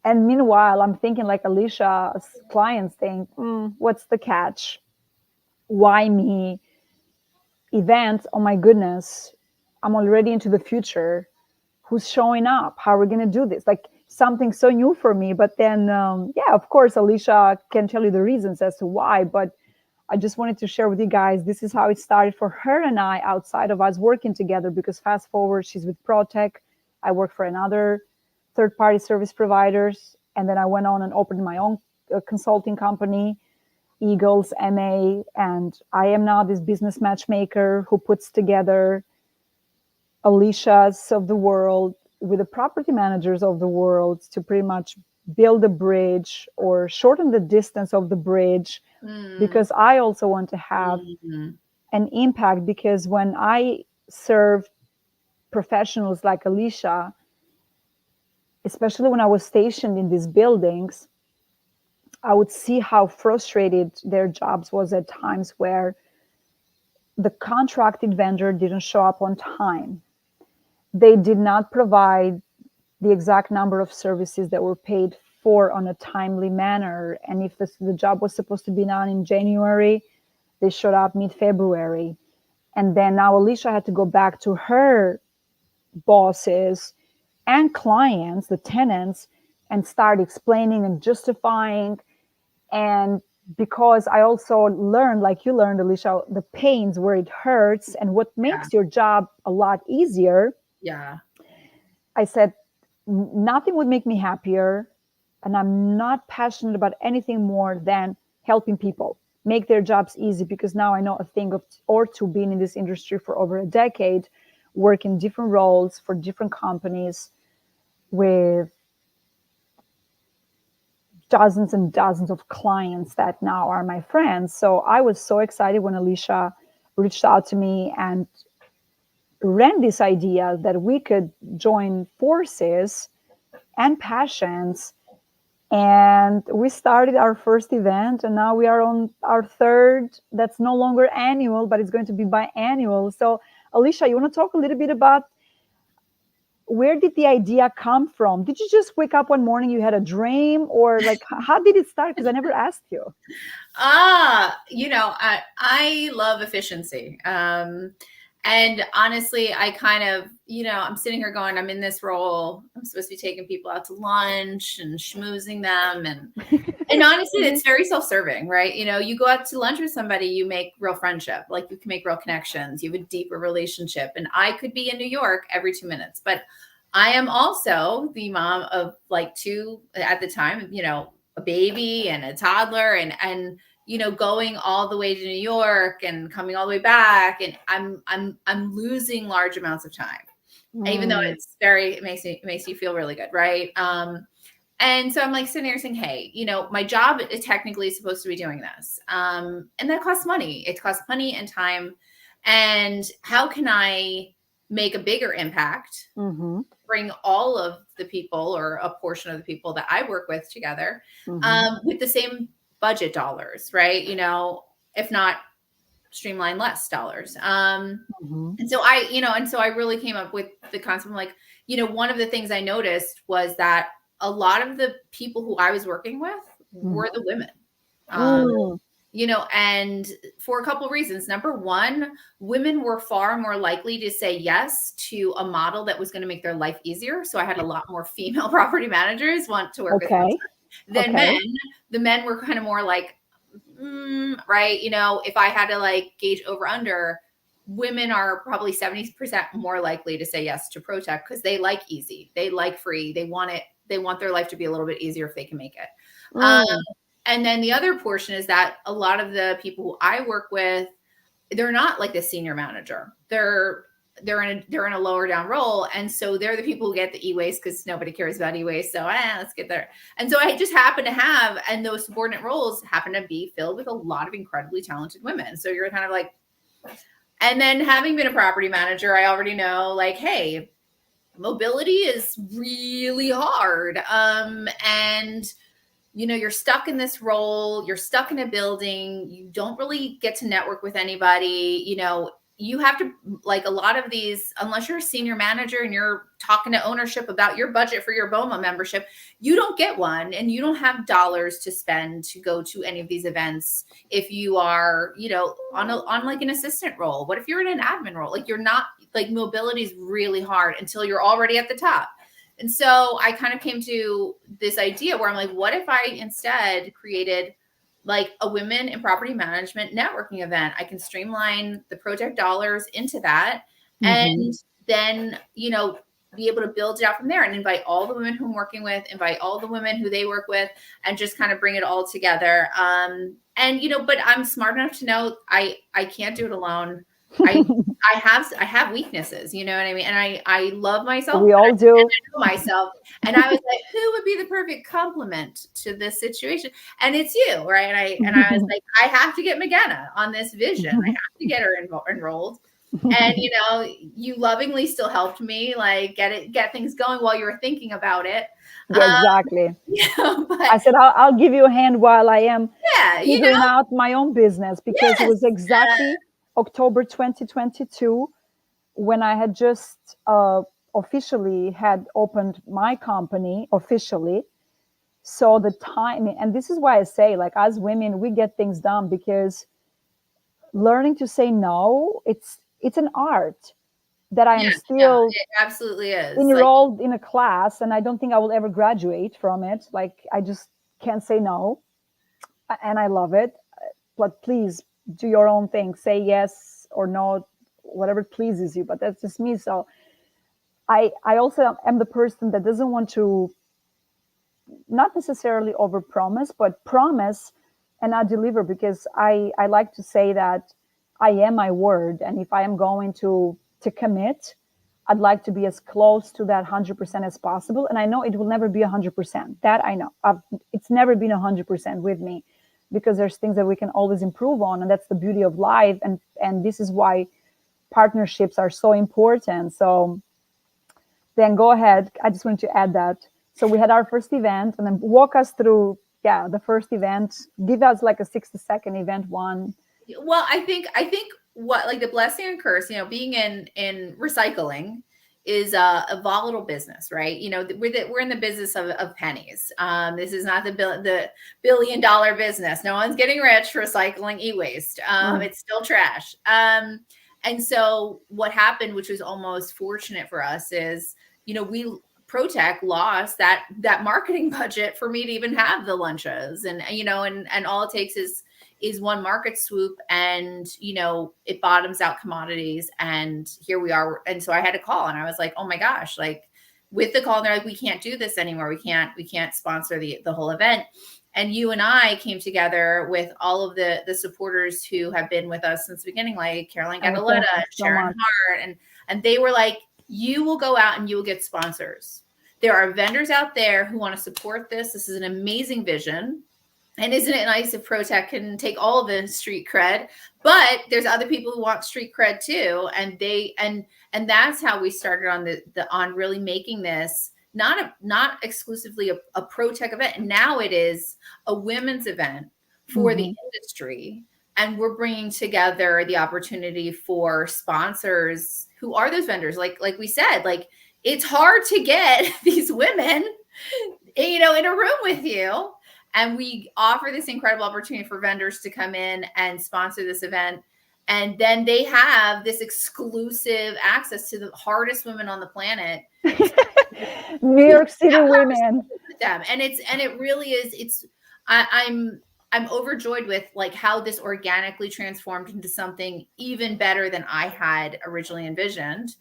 Speaker 1: And meanwhile, I'm thinking like Alecia's clients think, what's the catch? Why me? Events, oh my goodness, I'm already into the future. Who's showing up? How are we going to do this? Like something so new for me. But then, yeah, of course, Alecia can tell you the reasons as to why. But I just wanted to share with you guys, this is how it started for her and I outside of us working together, because fast forward, she's with ProTech. I work for another third-party service providers. And then I went on and opened my own consulting company, Eagles MA. And I am now this business matchmaker who puts together Alecia's of the world with the property managers of the world to pretty much build a bridge or shorten the distance of the bridge, because I also want to have an impact. Because when I serve professionals like Alecia, especially when I was stationed in these buildings, I would see how frustrated their jobs was at times, where the contracted vendor didn't show up on time. They did not provide the exact number of services that were paid for on a timely manner. And if the job was supposed to be done in January, they showed up mid-February. And then now Alecia had to go back to her bosses and clients, the tenants, and start explaining and justifying. And because I also learned, like you learned, Alecia, the pains where it hurts and what makes your job a lot easier.
Speaker 2: Yeah.
Speaker 1: I said, nothing would make me happier. And I'm not passionate about anything more than helping people make their jobs easy, because now I know a thing or two, being in this industry for over a decade, working different roles for different companies with dozens and dozens of clients that now are my friends. So I was so excited when Alecia reached out to me and ran this idea that we could join forces and passions. And we started our first event, and now we are on our third. That's no longer annual, but it's going to be biannual. So Alecia, you want to talk a little bit about where did the idea come from? Did you just wake up one morning, you had a dream, or like how did it start? Because I never asked you.
Speaker 2: I love efficiency. And honestly, I kind of, I'm sitting here going, I'm in this role. I'm supposed to be taking people out to lunch and schmoozing them. And honestly, it's very self-serving, right? You go out to lunch with somebody, you make real friendship, like you can make real connections, you have a deeper relationship. And I could be in New York every 2 minutes, but I am also the mom of like two at the time, a baby and a toddler, and going all the way to New York and coming all the way back, and I'm losing large amounts of time, even though it makes you feel really good, right? And so I'm like sitting there saying, hey, my job is technically supposed to be doing this. And that costs money. It costs money and time. And how can I make a bigger impact, bring all of the people or a portion of the people that I work with together with the same budget dollars, right? If not streamline less dollars. And so I really came up with the concept of like, one of the things I noticed was that a lot of the people who I was working with were the women. And for a couple of reasons. Number one, women were far more likely to say yes to a model that was going to make their life easier. So I had a lot more female property managers want to work with me than men. The men were kind of more like, right. If I had to like gauge over under, women are probably 70% more likely to say yes to ProTech because they like easy. They like free. They want it. They want their life to be a little bit easier if they can make it. And then the other portion is that a lot of the people who I work with, they're not like the senior manager. They're in a lower down role. And so they're the people who get the e-waste because nobody cares about e-waste. So let's get there. And so I just happen to have, and those subordinate roles happen to be filled with a lot of incredibly talented women. So you're kind of like, and then having been a property manager, I already know like, hey, mobility is really hard. And you're stuck in this role, you're stuck in a building, you don't really get to network with anybody, you have to, like a lot of these, unless you're a senior manager and you're talking to ownership about your budget for your BOMA membership, you don't get one, and you don't have dollars to spend to go to any of these events. If you are, on like an assistant role, what if you're in an admin role? Like you're not, like mobility is really hard until you're already at the top. And so I kind of came to this idea where I'm like, what if I instead created like a women in property management networking event? I can streamline the project dollars into that and then, be able to build it out from there and invite all the women who I'm working with, invite all the women who they work with, and just kind of bring it all together. But I'm smart enough to know I can't do it alone. I have weaknesses, you know what I mean? And I love myself.
Speaker 1: We all do.
Speaker 2: And I know myself. And I was like, who would be the perfect complement to this situation? And it's you, right? And I was like, I have to get MIgena on this vision. I have to get her enrolled. And you lovingly still helped me like get things going while you were thinking about it.
Speaker 1: Exactly.
Speaker 2: But
Speaker 1: I said I'll give you a hand while I am figuring
Speaker 2: know?
Speaker 1: out my own business, because it was exactly October 2022 when I had just officially had opened my company officially. So the timing, and this is why I say, like, as women, we get things done because learning to say no, it's an art that I am still
Speaker 2: it absolutely is
Speaker 1: enrolled in a class, and I don't think I will ever graduate from it. Like, I just can't say no, and I love it. But please do your own thing. Say yes or no, whatever pleases you. But that's just me. So I also am the person that doesn't want to not necessarily overpromise, but promise and not deliver, because I like to say that I am my word, and if I am going to commit, I'd like to be as close to that 100% as possible. And I know it will never be 100%. That I know. It's never been 100% with me, because there's things that we can always improve on, and that's the beauty of life. And this is why partnerships are so important. So then go ahead. I just wanted to add that. So we had our first event, and then walk us through, the first event. Give us like a 60-second event one.
Speaker 2: Well, I think what, like, the blessing and curse, being in recycling is a volatile business, right? We're in the business of pennies. This is not the billion-dollar business. No one's getting rich recycling e-waste. It's still trash. And so what happened, which was almost fortunate for us, is, ProTech lost that marketing budget for me to even have the lunches. And, and all it takes is one market swoop, and, it bottoms out commodities. And here we are. And so I had to call, and I was like, oh my gosh, like with the call, they're like, we can't do this anymore. We can't sponsor the whole event. And you and I came together with all of the supporters who have been with us since the beginning, like Caroline Gadaletta, Sharon Hart, and they were like, you will go out and you will get sponsors. There are vendors out there who want to support this. This is an amazing vision. And isn't it nice if ProTech can take all of the street cred? But there's other people who want street cred too. And that's how we started on really making this not exclusively a ProTech event. Now it is a women's event for the industry. And we're bringing together the opportunity for sponsors who are those vendors. Like we said, like it's hard to get these women, in a room with you. And we offer this incredible opportunity for vendors to come in and sponsor this event. And then they have this exclusive access to the hardest women on the planet.
Speaker 1: New York City women.
Speaker 2: Them. And it really is. I'm overjoyed with like how this organically transformed into something even better than I had originally envisioned.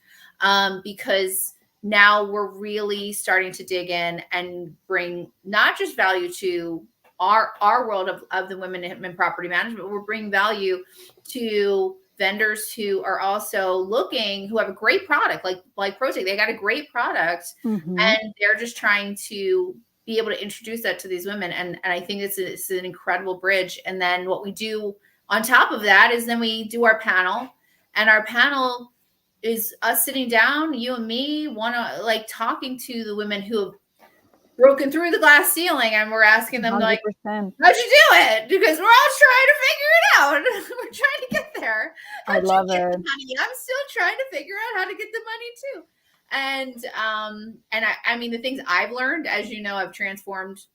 Speaker 2: Because now we're really starting to dig in and bring not just value to our world of the women in property management, but we're bringing value to vendors who are also who have a great product, like ProTech. They got a great product, and they're just trying to be able to introduce that to these women. And I think it's an incredible bridge. And then what we do on top of that is then we do our panel, and our panel is us sitting down, you and me, talking to the women who have broken through the glass ceiling, and we're asking them 100%. Like, how'd you do it? Because we're all trying to figure it out. We're trying to get there.
Speaker 1: I love it.
Speaker 2: I'm still trying to figure out how to get the money too. And I mean, the things I've learned, as you know, have transformed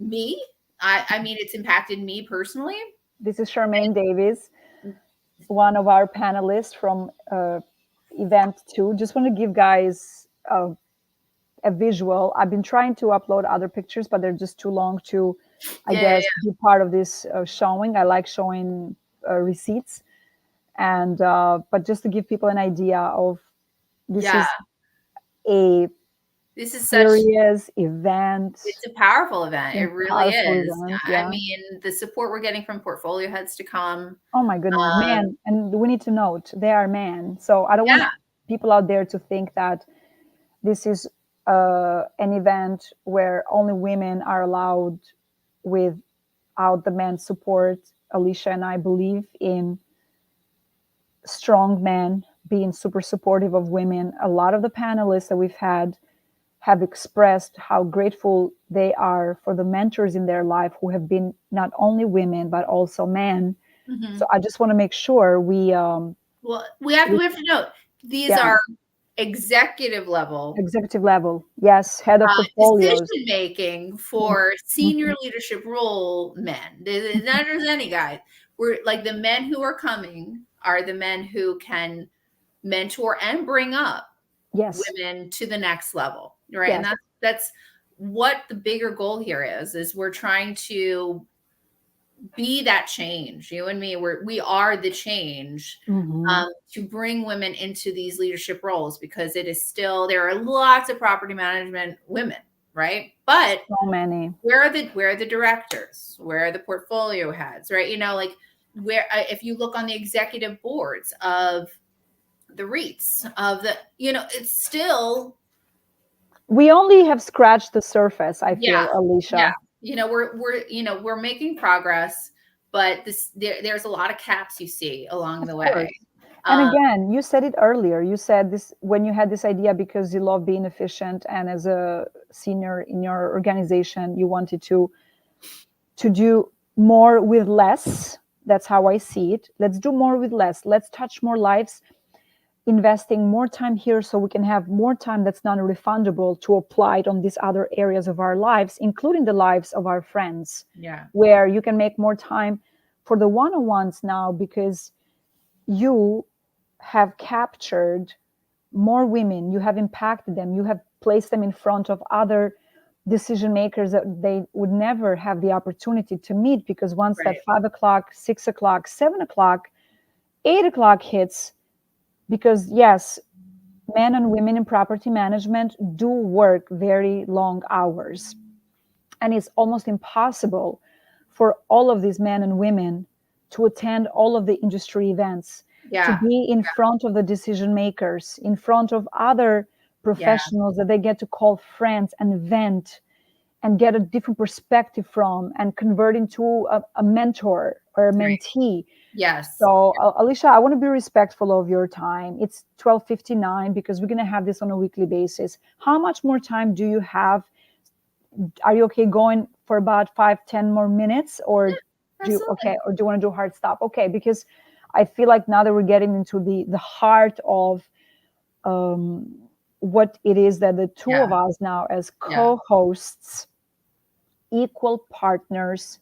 Speaker 2: me. I mean, it's impacted me personally.
Speaker 1: This is Charmaine Davis, one of our panelists from event 2. Just want to give guys a visual. I've been trying to upload other pictures, but they're just too long to, I guess, be part of this showing. I like showing receipts, and but just to give people an idea of this is a serious event.
Speaker 2: It's a powerful event. It really is. I mean, the support we're getting from portfolio heads to come.
Speaker 1: Oh my goodness, man! And we need to note they are men, so I don't want people out there to think that this is an event where only women are allowed without the men's support. Alecia and I believe in strong men being super supportive of women. A lot of the panelists that we've had have expressed how grateful they are for the mentors in their life who have been not only women, but also men. So I just want to make sure we have to
Speaker 2: note, these are executive level,
Speaker 1: yes, head of portfolios,
Speaker 2: decision making for senior leadership role men. Not just any guys. We're like, the men who are coming are the men who can mentor and bring up women to the next level, right? And that's what the bigger goal here is we're trying to be that change. You and me, we are the change to bring women into these leadership roles, because it is still, there are lots of property management women, right? But
Speaker 1: so many.
Speaker 2: Where are the directors? Where are the portfolio heads, right? Like where, if you look on the executive boards of the REITs, of the, it's still,
Speaker 1: we only have scratched the surface, I feel, Alecia.
Speaker 2: We're making progress, but there's a lot of caps you see along the way.
Speaker 1: And again, you said it earlier. You said this when you had this idea because you love being efficient, and as a senior in your organization, you wanted to do more with less. That's how I see it. Let's do more with less. Let's touch more lives, investing more time here so we can have more time that's non-refundable to apply it on these other areas of our lives, including the lives of our friends. Where you can make more time for the one-on-ones now, because you have captured more women, you have impacted them, you have place them in front of other decision makers that they would never have the opportunity to meet, because once that
Speaker 2: Right.
Speaker 1: 5 o'clock, 6 o'clock, 7 o'clock, 8 o'clock hits, because yes, men and women in property management do work very long hours. And it's almost impossible for all of these men and women to attend all of the industry events, to
Speaker 2: Yeah.
Speaker 1: be in front of the decision makers, in front of other
Speaker 2: Yeah.
Speaker 1: professionals that they get to call friends and vent and get a different perspective from and convert into a mentor or a
Speaker 2: Right.
Speaker 1: mentee.
Speaker 2: Yes.
Speaker 1: So, Alecia, I want to be respectful of your time. It's 12:59 because we're going to have this on a weekly basis. How much more time do you have? Are you okay going for about 5-10 more minutes, or
Speaker 2: Absolutely.
Speaker 1: or do you want to do a hard stop? Okay, because I feel like now that we're getting into the heart of um, what it is that the two
Speaker 2: Yeah.
Speaker 1: of us now as
Speaker 2: Yeah.
Speaker 1: co-hosts, equal partners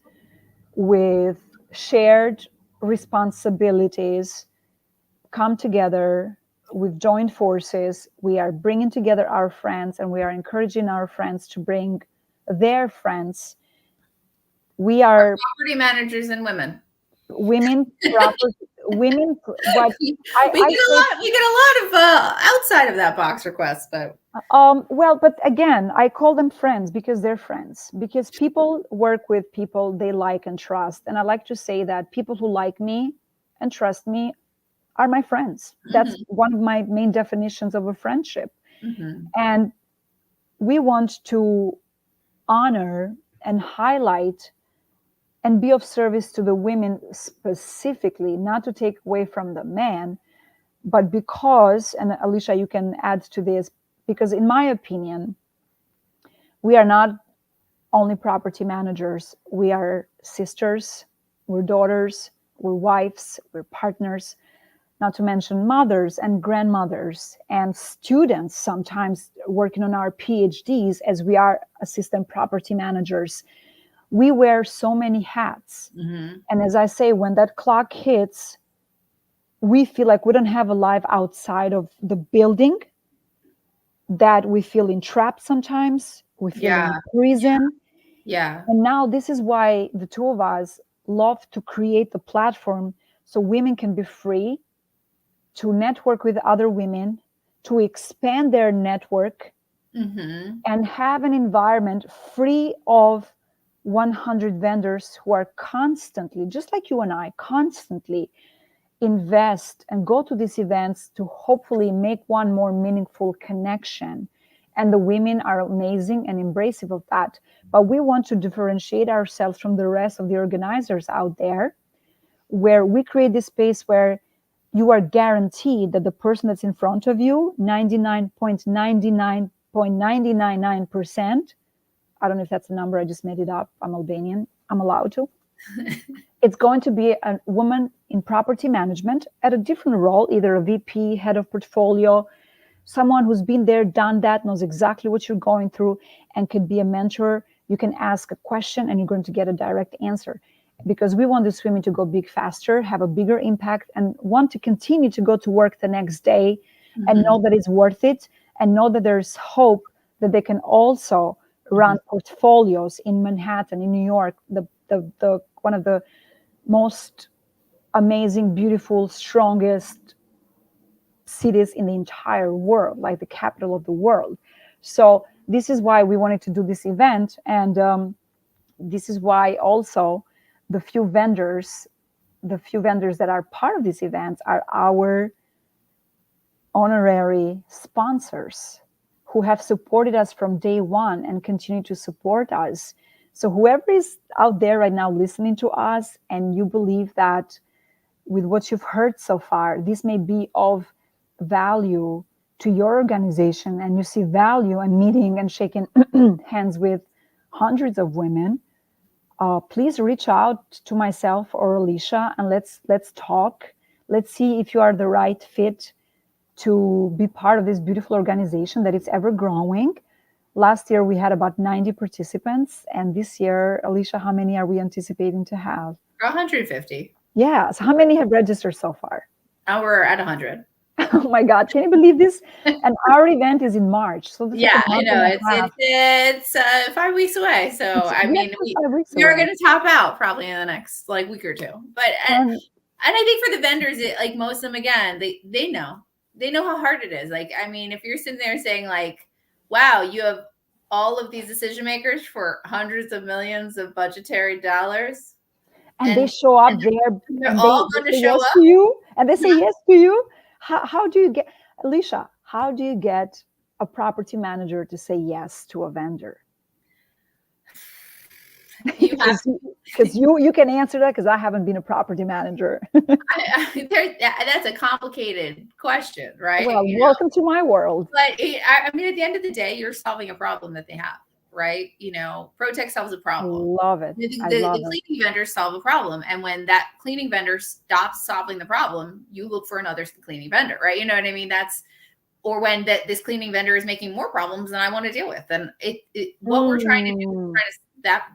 Speaker 1: with shared responsibilities, come together. We've joined forces. We are bringing together our friends, and we are encouraging our friends to bring their friends. We are
Speaker 2: Property managers and women.
Speaker 1: women proper women. What
Speaker 2: we
Speaker 1: I
Speaker 2: get a
Speaker 1: say,
Speaker 2: lot. We get a lot of outside of that box requests, but
Speaker 1: well, but again, I call them friends because they're friends. Because people work with people they like and trust, and I like to say that people who like me and trust me are my friends. That's
Speaker 2: hmm
Speaker 1: one of my main definitions of a friendship.
Speaker 2: hmm
Speaker 1: And we want to honor and highlight and be of service to the women specifically, not to take away from the man, but because, and Alecia, you can add to this, because in my opinion, we are not only property managers, we are sisters, we're daughters, we're wives, we're partners, not to mention mothers and grandmothers and students, sometimes working on our PhDs as we are assistant property managers. We wear so many hats.
Speaker 2: hmm
Speaker 1: And as I say, when that clock hits, we feel like we don't have a life outside of the building, that we feel entrapped sometimes, we feel in
Speaker 2: yeah,
Speaker 1: prison.
Speaker 2: yeah,
Speaker 1: And now this is why the two of us love to create the platform so women can be free to network with other women, to expand their network,
Speaker 2: hmm
Speaker 1: and have an environment free of 100 vendors who are constantly, just like you and I, constantly invest and go to these events to hopefully make one more meaningful connection. And the women are amazing and embracive of that. But we want to differentiate ourselves from the rest of the organizers out there, where we create this space where you are guaranteed that the person that's in front of you, 99.99.999%, I don't know if that's a number, I just made it up. I'm Albanian. I'm allowed to. It's going to be a woman in property management at a different role, either a VP, head of portfolio, someone who's been there, done that, knows exactly what you're going through, and could be a mentor. You can ask a question and you're going to get a direct answer, because we want this women to go big faster, have a bigger impact, and want to continue to go to work the next day and
Speaker 2: hmm
Speaker 1: know that it's worth it, and know that there's hope that they can also
Speaker 2: hmm
Speaker 1: run portfolios in Manhattan, in New York, the one of the most amazing, beautiful, strongest cities in the entire world, like the capital of the world. So this is why we wanted to do this event, and this is why also the few vendors, the few vendors that are part of these events are our honorary sponsors who have supported us from day one and continue to support us. So whoever is out there right now listening to us, and you believe that with what you've heard so far, this may be of value to your organization, and you see value in meeting and shaking hands with hundreds of women, please reach out to myself or Alecia, and let's talk. Let's see if you are the right fit to be part of this beautiful organization that is ever growing. Last year we had about 90 participants, and this year, Alecia, how many are we anticipating to have?
Speaker 2: 150.
Speaker 1: Yes. How many have registered so far?
Speaker 2: Now we're at 100.
Speaker 1: Oh my God, can you believe this? And our event is in March, so that's like
Speaker 2: Yeah,
Speaker 1: a
Speaker 2: I
Speaker 1: month
Speaker 2: know.
Speaker 1: and
Speaker 2: It's
Speaker 1: a half.
Speaker 2: it's 5 weeks away. So I
Speaker 1: Yes,
Speaker 2: mean,
Speaker 1: it's
Speaker 2: we
Speaker 1: 5 weeks
Speaker 2: we are
Speaker 1: away.
Speaker 2: going to top out probably in the next like week or two. But
Speaker 1: And
Speaker 2: I think for the vendors, like most of them, again, they know how hard it is. Like, I mean, if you're sitting there saying like, "Wow, you have all of these decision makers for hundreds of millions of budgetary dollars,"
Speaker 1: they
Speaker 2: and
Speaker 1: show up
Speaker 2: and
Speaker 1: there
Speaker 2: they're
Speaker 1: and
Speaker 2: all
Speaker 1: they
Speaker 2: going to
Speaker 1: say
Speaker 2: show
Speaker 1: yes
Speaker 2: up.
Speaker 1: to you, and they say yes to you. How do you get, Alicia, how do you get a property manager to say yes to a vendor?
Speaker 2: You have.
Speaker 1: Because you can answer that, because I haven't been a property manager.
Speaker 2: That's a complicated question, right?
Speaker 1: Well, welcome to my world.
Speaker 2: But I mean, at the end of the day, you're solving a problem that they have, right? Protect solves a
Speaker 1: I
Speaker 2: problem.
Speaker 1: love it.
Speaker 2: The,
Speaker 1: I
Speaker 2: the,
Speaker 1: love
Speaker 2: the
Speaker 1: it.
Speaker 2: cleaning vendors solve a problem. And when that cleaning vendor stops solving the problem, you look for another cleaning vendor, right? You know what I mean? Or when this cleaning vendor is making more problems than I want to deal with. And what we're trying to do is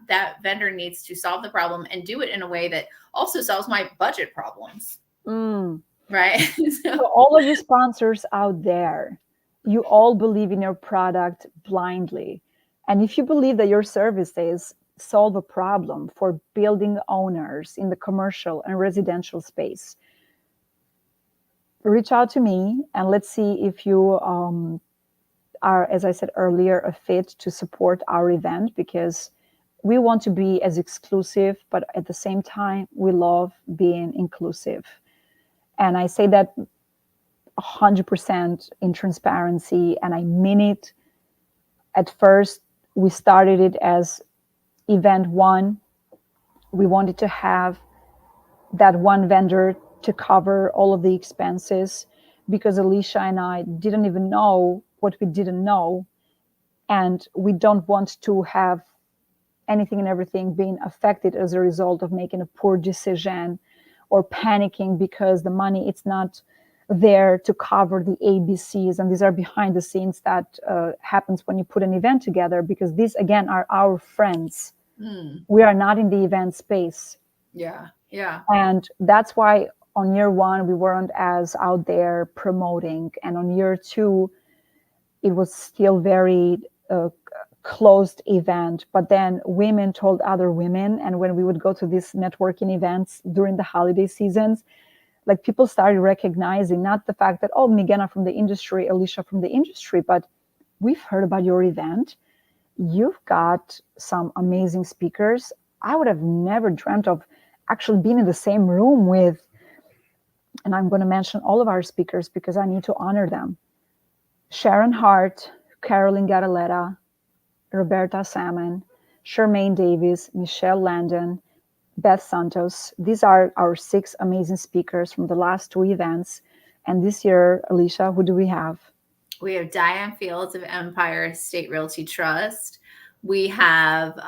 Speaker 2: that vendor needs to solve the problem and do it in a way that also solves my budget problems. Right.
Speaker 1: So all of you sponsors out there, you all believe in your product blindly. And if you believe that your services solve a problem for building owners in the commercial and residential space, reach out to me and let's see if you are, as I said earlier, a fit to support our event, because we want to be as exclusive, but at the same time, we love being inclusive. And I say that 100% in transparency, and I mean it. At first, we started it as event one. We wanted to have that one vendor to cover all of the expenses, because Alecia and I didn't even know what we didn't know. And we don't want to have anything and everything being affected as a result of making a poor decision or panicking because the money, it's not there to cover the ABCs. And these are behind the scenes that happens when you put an event together, because these, again, are our friends. We are not in the event space.
Speaker 2: Yeah. Yeah.
Speaker 1: And that's why on year one, we weren't as out there promoting. And on year two, it was still very closed event. But then women told other women. And when we would go to these networking events during the holiday seasons, like people started recognizing not the fact that, oh, MIgena from the industry, Alecia from the industry, but we've heard about your event. You've got some amazing speakers. I would have never dreamt of actually being in the same room with, and I'm going to mention all of our speakers because I need to honor them: Sharon Hart, Carolyn Gataletta, Roberta Salmon, Charmaine Davis, Michelle Landon, Beth Santos. These are our 6 amazing speakers from the last 2 events. And this year, Alecia, who do we have?
Speaker 2: We have Diane Fields of Empire State Realty Trust. We have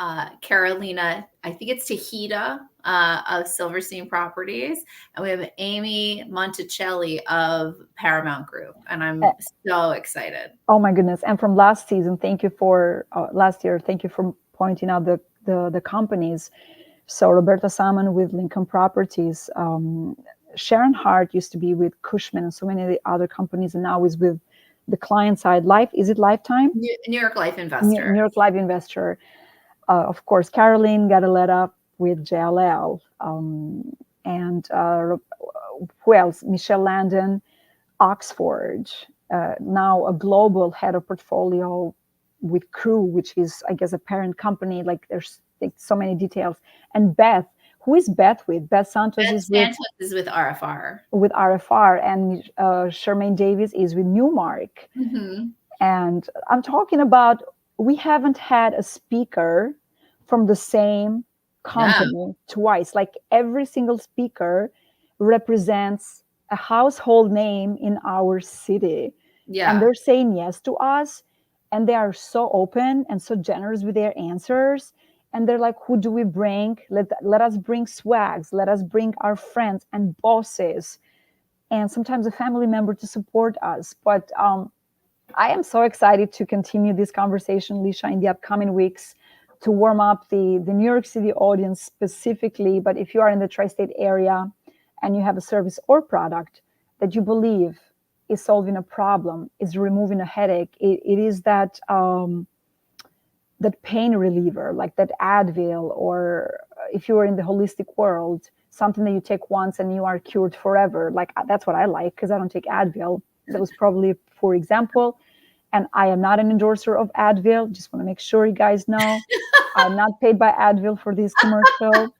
Speaker 2: Carolina, I think it's Tahita of Silverstein Properties. And we have Amy Monticelli of Paramount Group. And I'm so excited.
Speaker 1: Oh my goodness. And from last season, thank you for last year. Thank you for pointing out the companies. So Roberta Salmon with Lincoln Properties. Sharon Hart used to be with Cushman and so many of the other companies, and now is with the client side. Is it Lifetime?
Speaker 2: New York Life Investor.
Speaker 1: New York Life Investor. Of course, Caroline Gataletta with JLL. And who else? Michelle Landon, Oxford. Now a global head of portfolio with Crew, which is, I guess, a parent company. Like there's so many details. And Beth, who is Beth with? Beth Santos is
Speaker 2: with RFR.
Speaker 1: With RFR, and Charmaine Davis is with Newmark.
Speaker 2: Mm-hmm.
Speaker 1: And I'm talking about, we haven't had a speaker from the same company twice. Like every single speaker represents a household name in our city.
Speaker 2: Yeah.
Speaker 1: And they're saying yes to us. And they are so open and so generous with their answers. And they're like, who do we bring? Let us bring swags. Let us bring our friends and bosses. And sometimes a family member to support us. But I am so excited to continue this conversation, Alecia, in the upcoming weeks, to warm up the New York City audience specifically. But if you are in the tri-state area and you have a service or product that you believe is solving a problem, is removing a headache. It is that that pain reliever, like that Advil, or if you are in the holistic world, something that you take once and you are cured forever. Like that's what I like, because I don't take Advil. That was probably a poor example. And I am not an endorser of Advil. Just want to make sure you guys know I'm not paid by Advil for this commercial.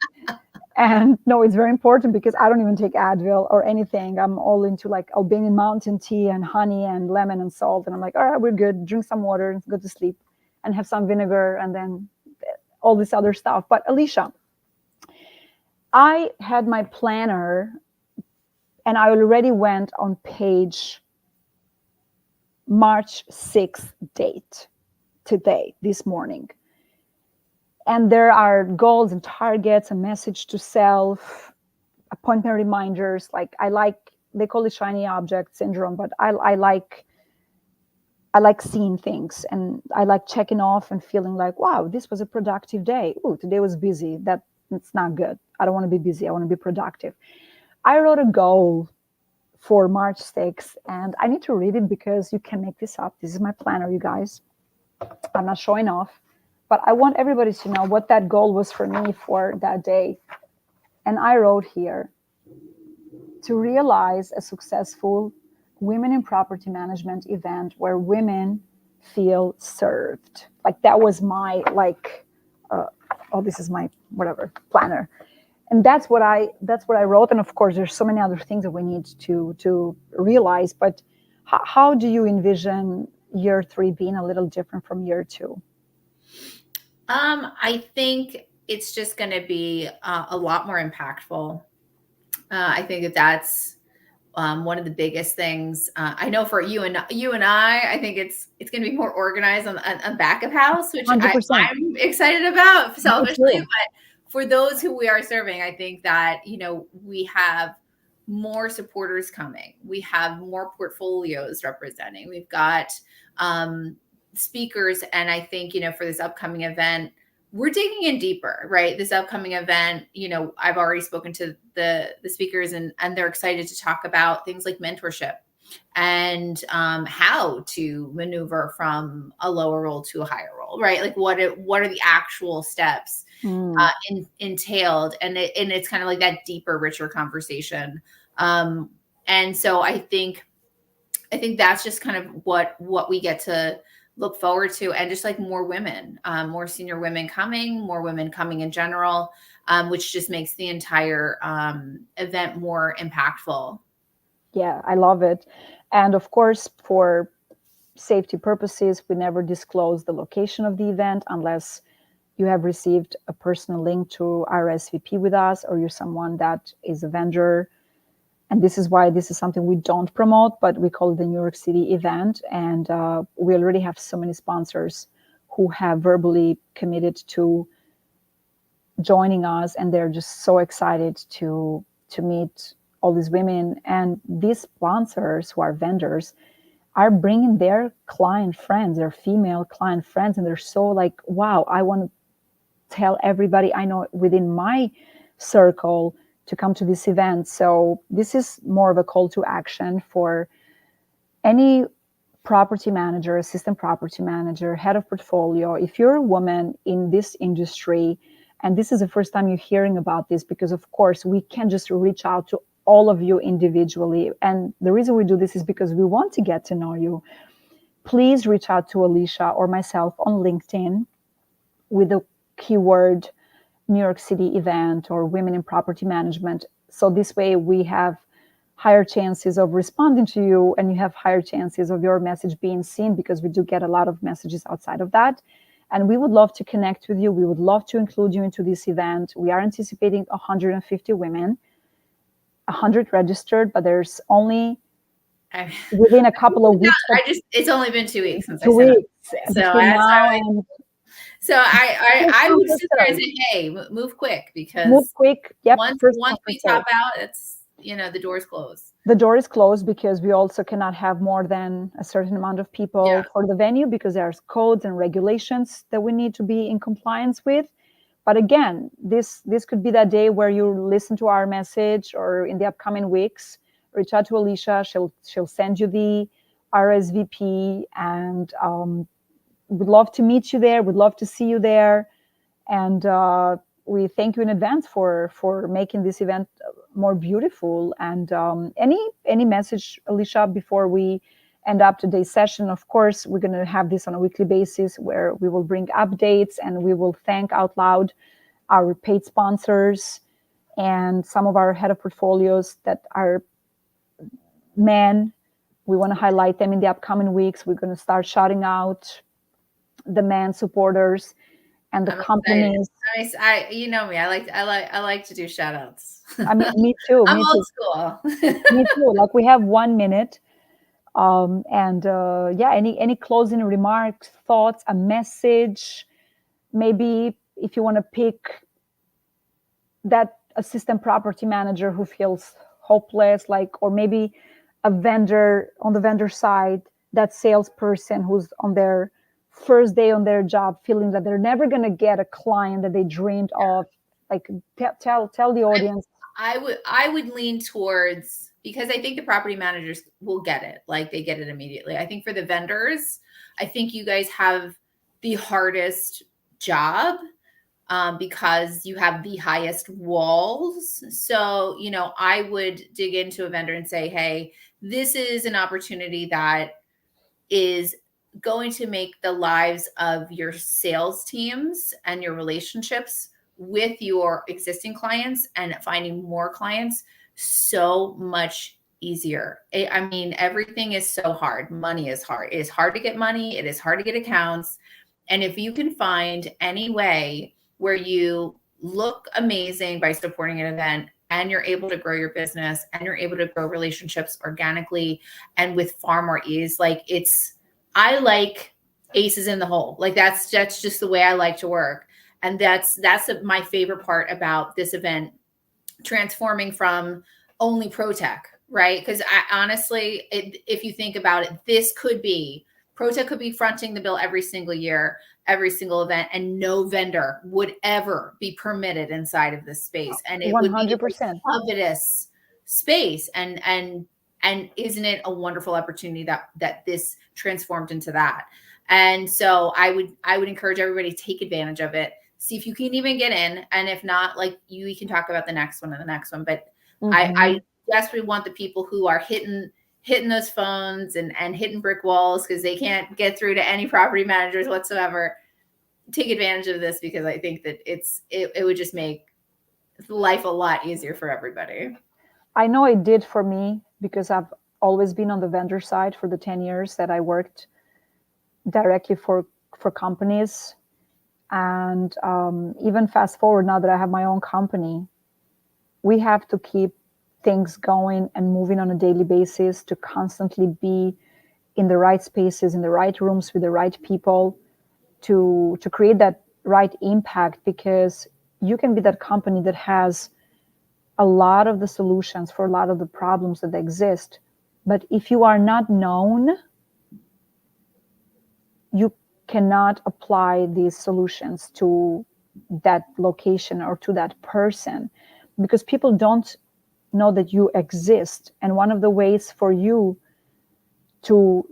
Speaker 1: And no, it's very important because I don't even take Advil or anything. I'm all into like Albanian mountain tea and honey and lemon and salt. And I'm like, all right, we're good. Drink some water and go to sleep and have some vinegar and then all this other stuff. But Alecia, I had my planner and I already went on page March 6th date today, this morning. And there are goals and targets, a message to self, appointment reminders. Like they call it shiny object syndrome, but I like seeing things, and I like checking off and feeling like, wow, this was a productive day. Oh, today was busy. That's not good. I don't want to be busy. I want to be productive. I wrote a goal for March 6th, and I need to read it because you can make this up. This is my planner, you guys. I'm not showing off, but I want everybody to know what that goal was for me for that day. And I wrote here, to realize a successful women in property management event where women feel served. Like that was my this is my whatever planner. And that's what I wrote. And of course, there's so many other things that we need to realize. But how do you envision year 3 being a little different from year 2?
Speaker 2: I think it's just going to be a lot more impactful. I think that's one of the biggest things. I know for you and I think it's going to be more organized on back of house, which I'm excited about selfishly. But for those who we are serving, I think that, we have more supporters coming. We have more portfolios representing. We've got speakers. And I think, for this upcoming event, we're digging in deeper, right? This upcoming event, I've already spoken to the speakers and they're excited to talk about things like mentorship and how to maneuver from a lower role to a higher role, right? Like what are the actual steps entailed? And it's kind of like that deeper, richer conversation. And so I think that's just kind of what we get to look forward to, and just like more women, more senior women coming, more women coming in general, which just makes the entire event more impactful.
Speaker 1: Yeah, I love it. And of course, for safety purposes, we never disclose the location of the event unless you have received a personal link to RSVP with us, or you're someone that is a vendor. And this is why this is something we don't promote, but we call it the New York City event. And we already have so many sponsors who have verbally committed to joining us. And they're just so excited to meet all these women. And these sponsors who are vendors are bringing their client friends, their female client friends. And they're so like, wow, I want to tell everybody I know within my circle to come to this event. So this is more of a call to action for any property manager, assistant property manager, head of portfolio. If you're a woman in this industry, and this is the first time you're hearing about this, because of course we can't just reach out to all of you individually. And the reason we do this is because we want to get to know you. Please reach out to Alecia or myself on LinkedIn with the keyword New York City event or women in property management. So this way we have higher chances of responding to you, and you have higher chances of your message being seen, because we do get a lot of messages outside of that. And we would love to connect with you. We would love to include you into this event. We are anticipating 150 women, 100 registered, but there's only within a couple of weeks.
Speaker 2: It's only been 2 weeks since
Speaker 1: 2 weeks.
Speaker 2: So I would sit there and say, hey, move quick, because
Speaker 1: move quick. Yep.
Speaker 2: Once we top out, it's, the door's closed.
Speaker 1: The door is closed because we also cannot have more than a certain amount of people for the venue, because there's codes and regulations that we need to be in compliance with. But again, this could be that day where you listen to our message, or in the upcoming weeks, reach out to Alecia. She'll send you the RSVP, and we'd love to meet you there. We'd love to see you there. And we thank you in advance for making this event more beautiful. And any message, Alecia, before we end up today's session? Of course, we're going to have this on a weekly basis where we will bring updates and we will thank out loud our paid sponsors and some of our head of portfolios that are men. We want to highlight them in the upcoming weeks. We're going to start shouting out the man supporters and the companies.
Speaker 2: You know me. I like to do shout outs.
Speaker 1: I mean, me too.
Speaker 2: I'm
Speaker 1: me
Speaker 2: old
Speaker 1: too.
Speaker 2: school.
Speaker 1: Me too. Like, we have 1 minute. Any closing remarks, thoughts, a message? Maybe if you want to pick that assistant property manager who feels hopeless, or maybe a vendor on the vendor side, that salesperson who's on their first day on their job, feeling that they're never going to get a client that they dreamed of. Like, tell the audience.
Speaker 2: I would lean towards, because I think the property managers will get it. Like, they get it immediately. I think for the vendors, I think you guys have the hardest job because you have the highest walls. So, I would dig into a vendor and say, hey, this is an opportunity that is going to make the lives of your sales teams and your relationships with your existing clients and finding more clients so much easier. I mean, everything is so hard. Money is hard. It is hard to get money. It is hard to get accounts. And if you can find any way where you look amazing by supporting an event, and you're able to grow your business, and you're able to grow relationships organically and with far more ease, I like aces in the hole. Like, that's just the way I like to work. And that's my favorite part about this event, transforming from only pro tech, right? Because honestly, if you think about it, this could be, pro tech could be fronting the bill every single year, every single event, and no vendor would ever be permitted inside of this space. And it 100%. Would be a covetous space. And isn't it a wonderful opportunity that this transformed into that? And so I would encourage everybody to take advantage of it. See if you can even get in. And if not, we can talk about the next one and the next one. But I desperately want the people who are hitting those phones and hitting brick walls because they can't get through to any property managers whatsoever, take advantage of this, because I think that it would just make life a lot easier for everybody.
Speaker 1: I know it did for me, because I've always been on the vendor side for the 10 years that I worked directly for companies. And even fast forward, now that I have my own company, we have to keep things going and moving on a daily basis to constantly be in the right spaces, in the right rooms with the right people, to create that right impact, because you can be that company that has a lot of the solutions for a lot of the problems that exist. But if you are not known, you cannot apply these solutions to that location or to that person, because people don't know that you exist. And one of the ways for you to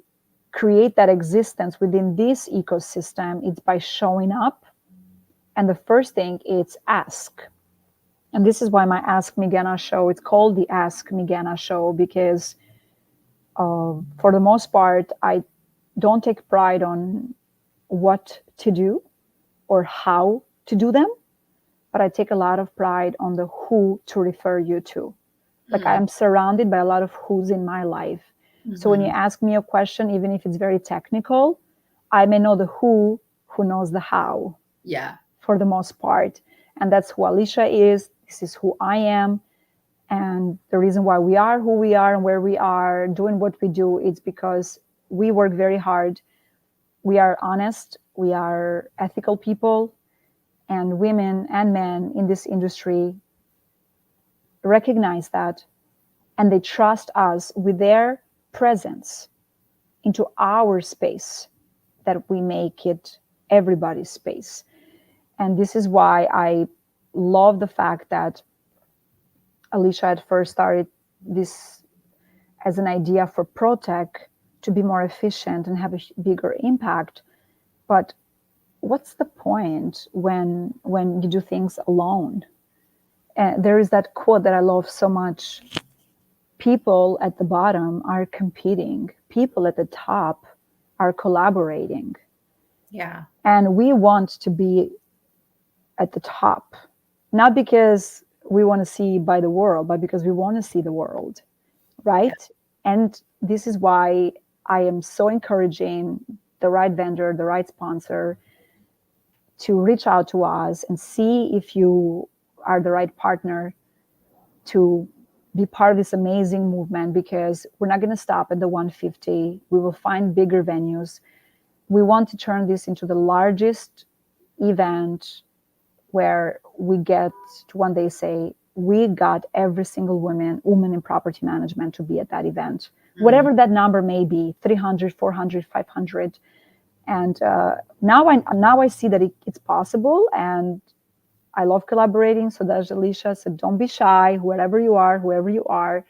Speaker 1: create that existence within this ecosystem is by showing up. And the first thing is ask. And this is why my Ask MIgena show, it's called the Ask MIgena show, because for the most part, I don't take pride on what to do or how to do them, but I take a lot of pride on the who to refer you to. Like, I am surrounded by a lot of who's in my life. So when you ask me a question, even if it's very technical, I may know the who knows the how.
Speaker 2: Yeah.
Speaker 1: For the most part. And that's who Alecia is. This is who I am. And the reason why we are who we are and where we are doing what we do is because we work very hard. We are honest. We are ethical people. And women and men in this industry recognize that. And they trust us with their presence into our space, that we make it everybody's space. And this is why I love the fact that Alecia had first started this as an idea for ProTech to be more efficient and have a bigger impact. But what's the point when you do things alone? And there is that quote that I love so much. People at the bottom are competing. People at the top are collaborating.
Speaker 2: Yeah.
Speaker 1: And we want to be at the top, not because we want to see by the world, but because we want to see the world, right? Yeah. And this is why I am so encouraging the right vendor, the right sponsor to reach out to us and see if you are the right partner to be part of this amazing movement, because we're not going to stop at the 150. We will find bigger venues. We want to turn this into the largest event where we get to one day say, we got every single woman in property management to be at that event, whatever that number may be, 300, 400, 500. And now I see that it's possible, and I love collaborating. So that's Alecia. So don't be shy, whoever you are,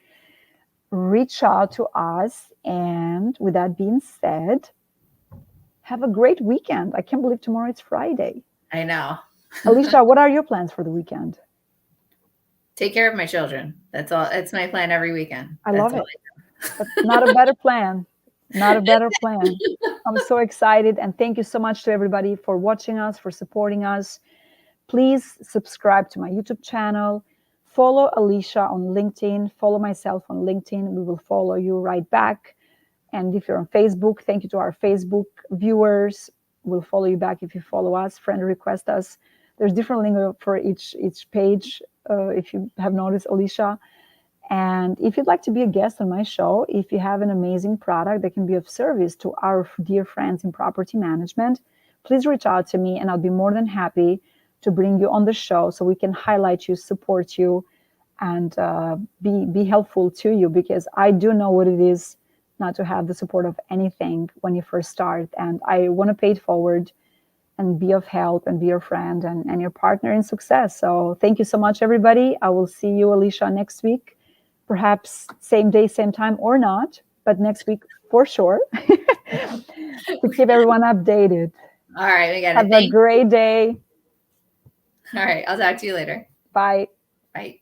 Speaker 1: reach out to us. And with that being said, have a great weekend. I can't believe tomorrow it's Friday.
Speaker 2: I know.
Speaker 1: Alecia, what are your plans for the weekend?
Speaker 2: Take care of my children. That's all. It's my plan every weekend.
Speaker 1: I love it. That's not a better plan. Not a better plan. I'm so excited. And thank you so much to everybody for watching us, for supporting us. Please subscribe to my YouTube channel. Follow Alecia on LinkedIn. Follow myself on LinkedIn. We will follow you right back. And if you're on Facebook, thank you to our Facebook viewers. We'll follow you back if you follow us. Friend request us. There's different link for each page, if you have noticed, Alecia. And if you'd like to be a guest on my show, if you have an amazing product that can be of service to our dear friends in property management, please reach out to me and I'll be more than happy to bring you on the show so we can highlight you, support you, and be helpful to you, because I do know what it is not to have the support of anything when you first start. And I want to pay it forward and be of help and be your friend and your partner in success. So thank you so much, everybody. I will see you, Alecia, next week. Perhaps same day, same time, or not, but next week for sure. To keep everyone updated.
Speaker 2: All right, we got it.
Speaker 1: Have a great day.
Speaker 2: All right, I'll talk to you later.
Speaker 1: Bye.
Speaker 2: Bye.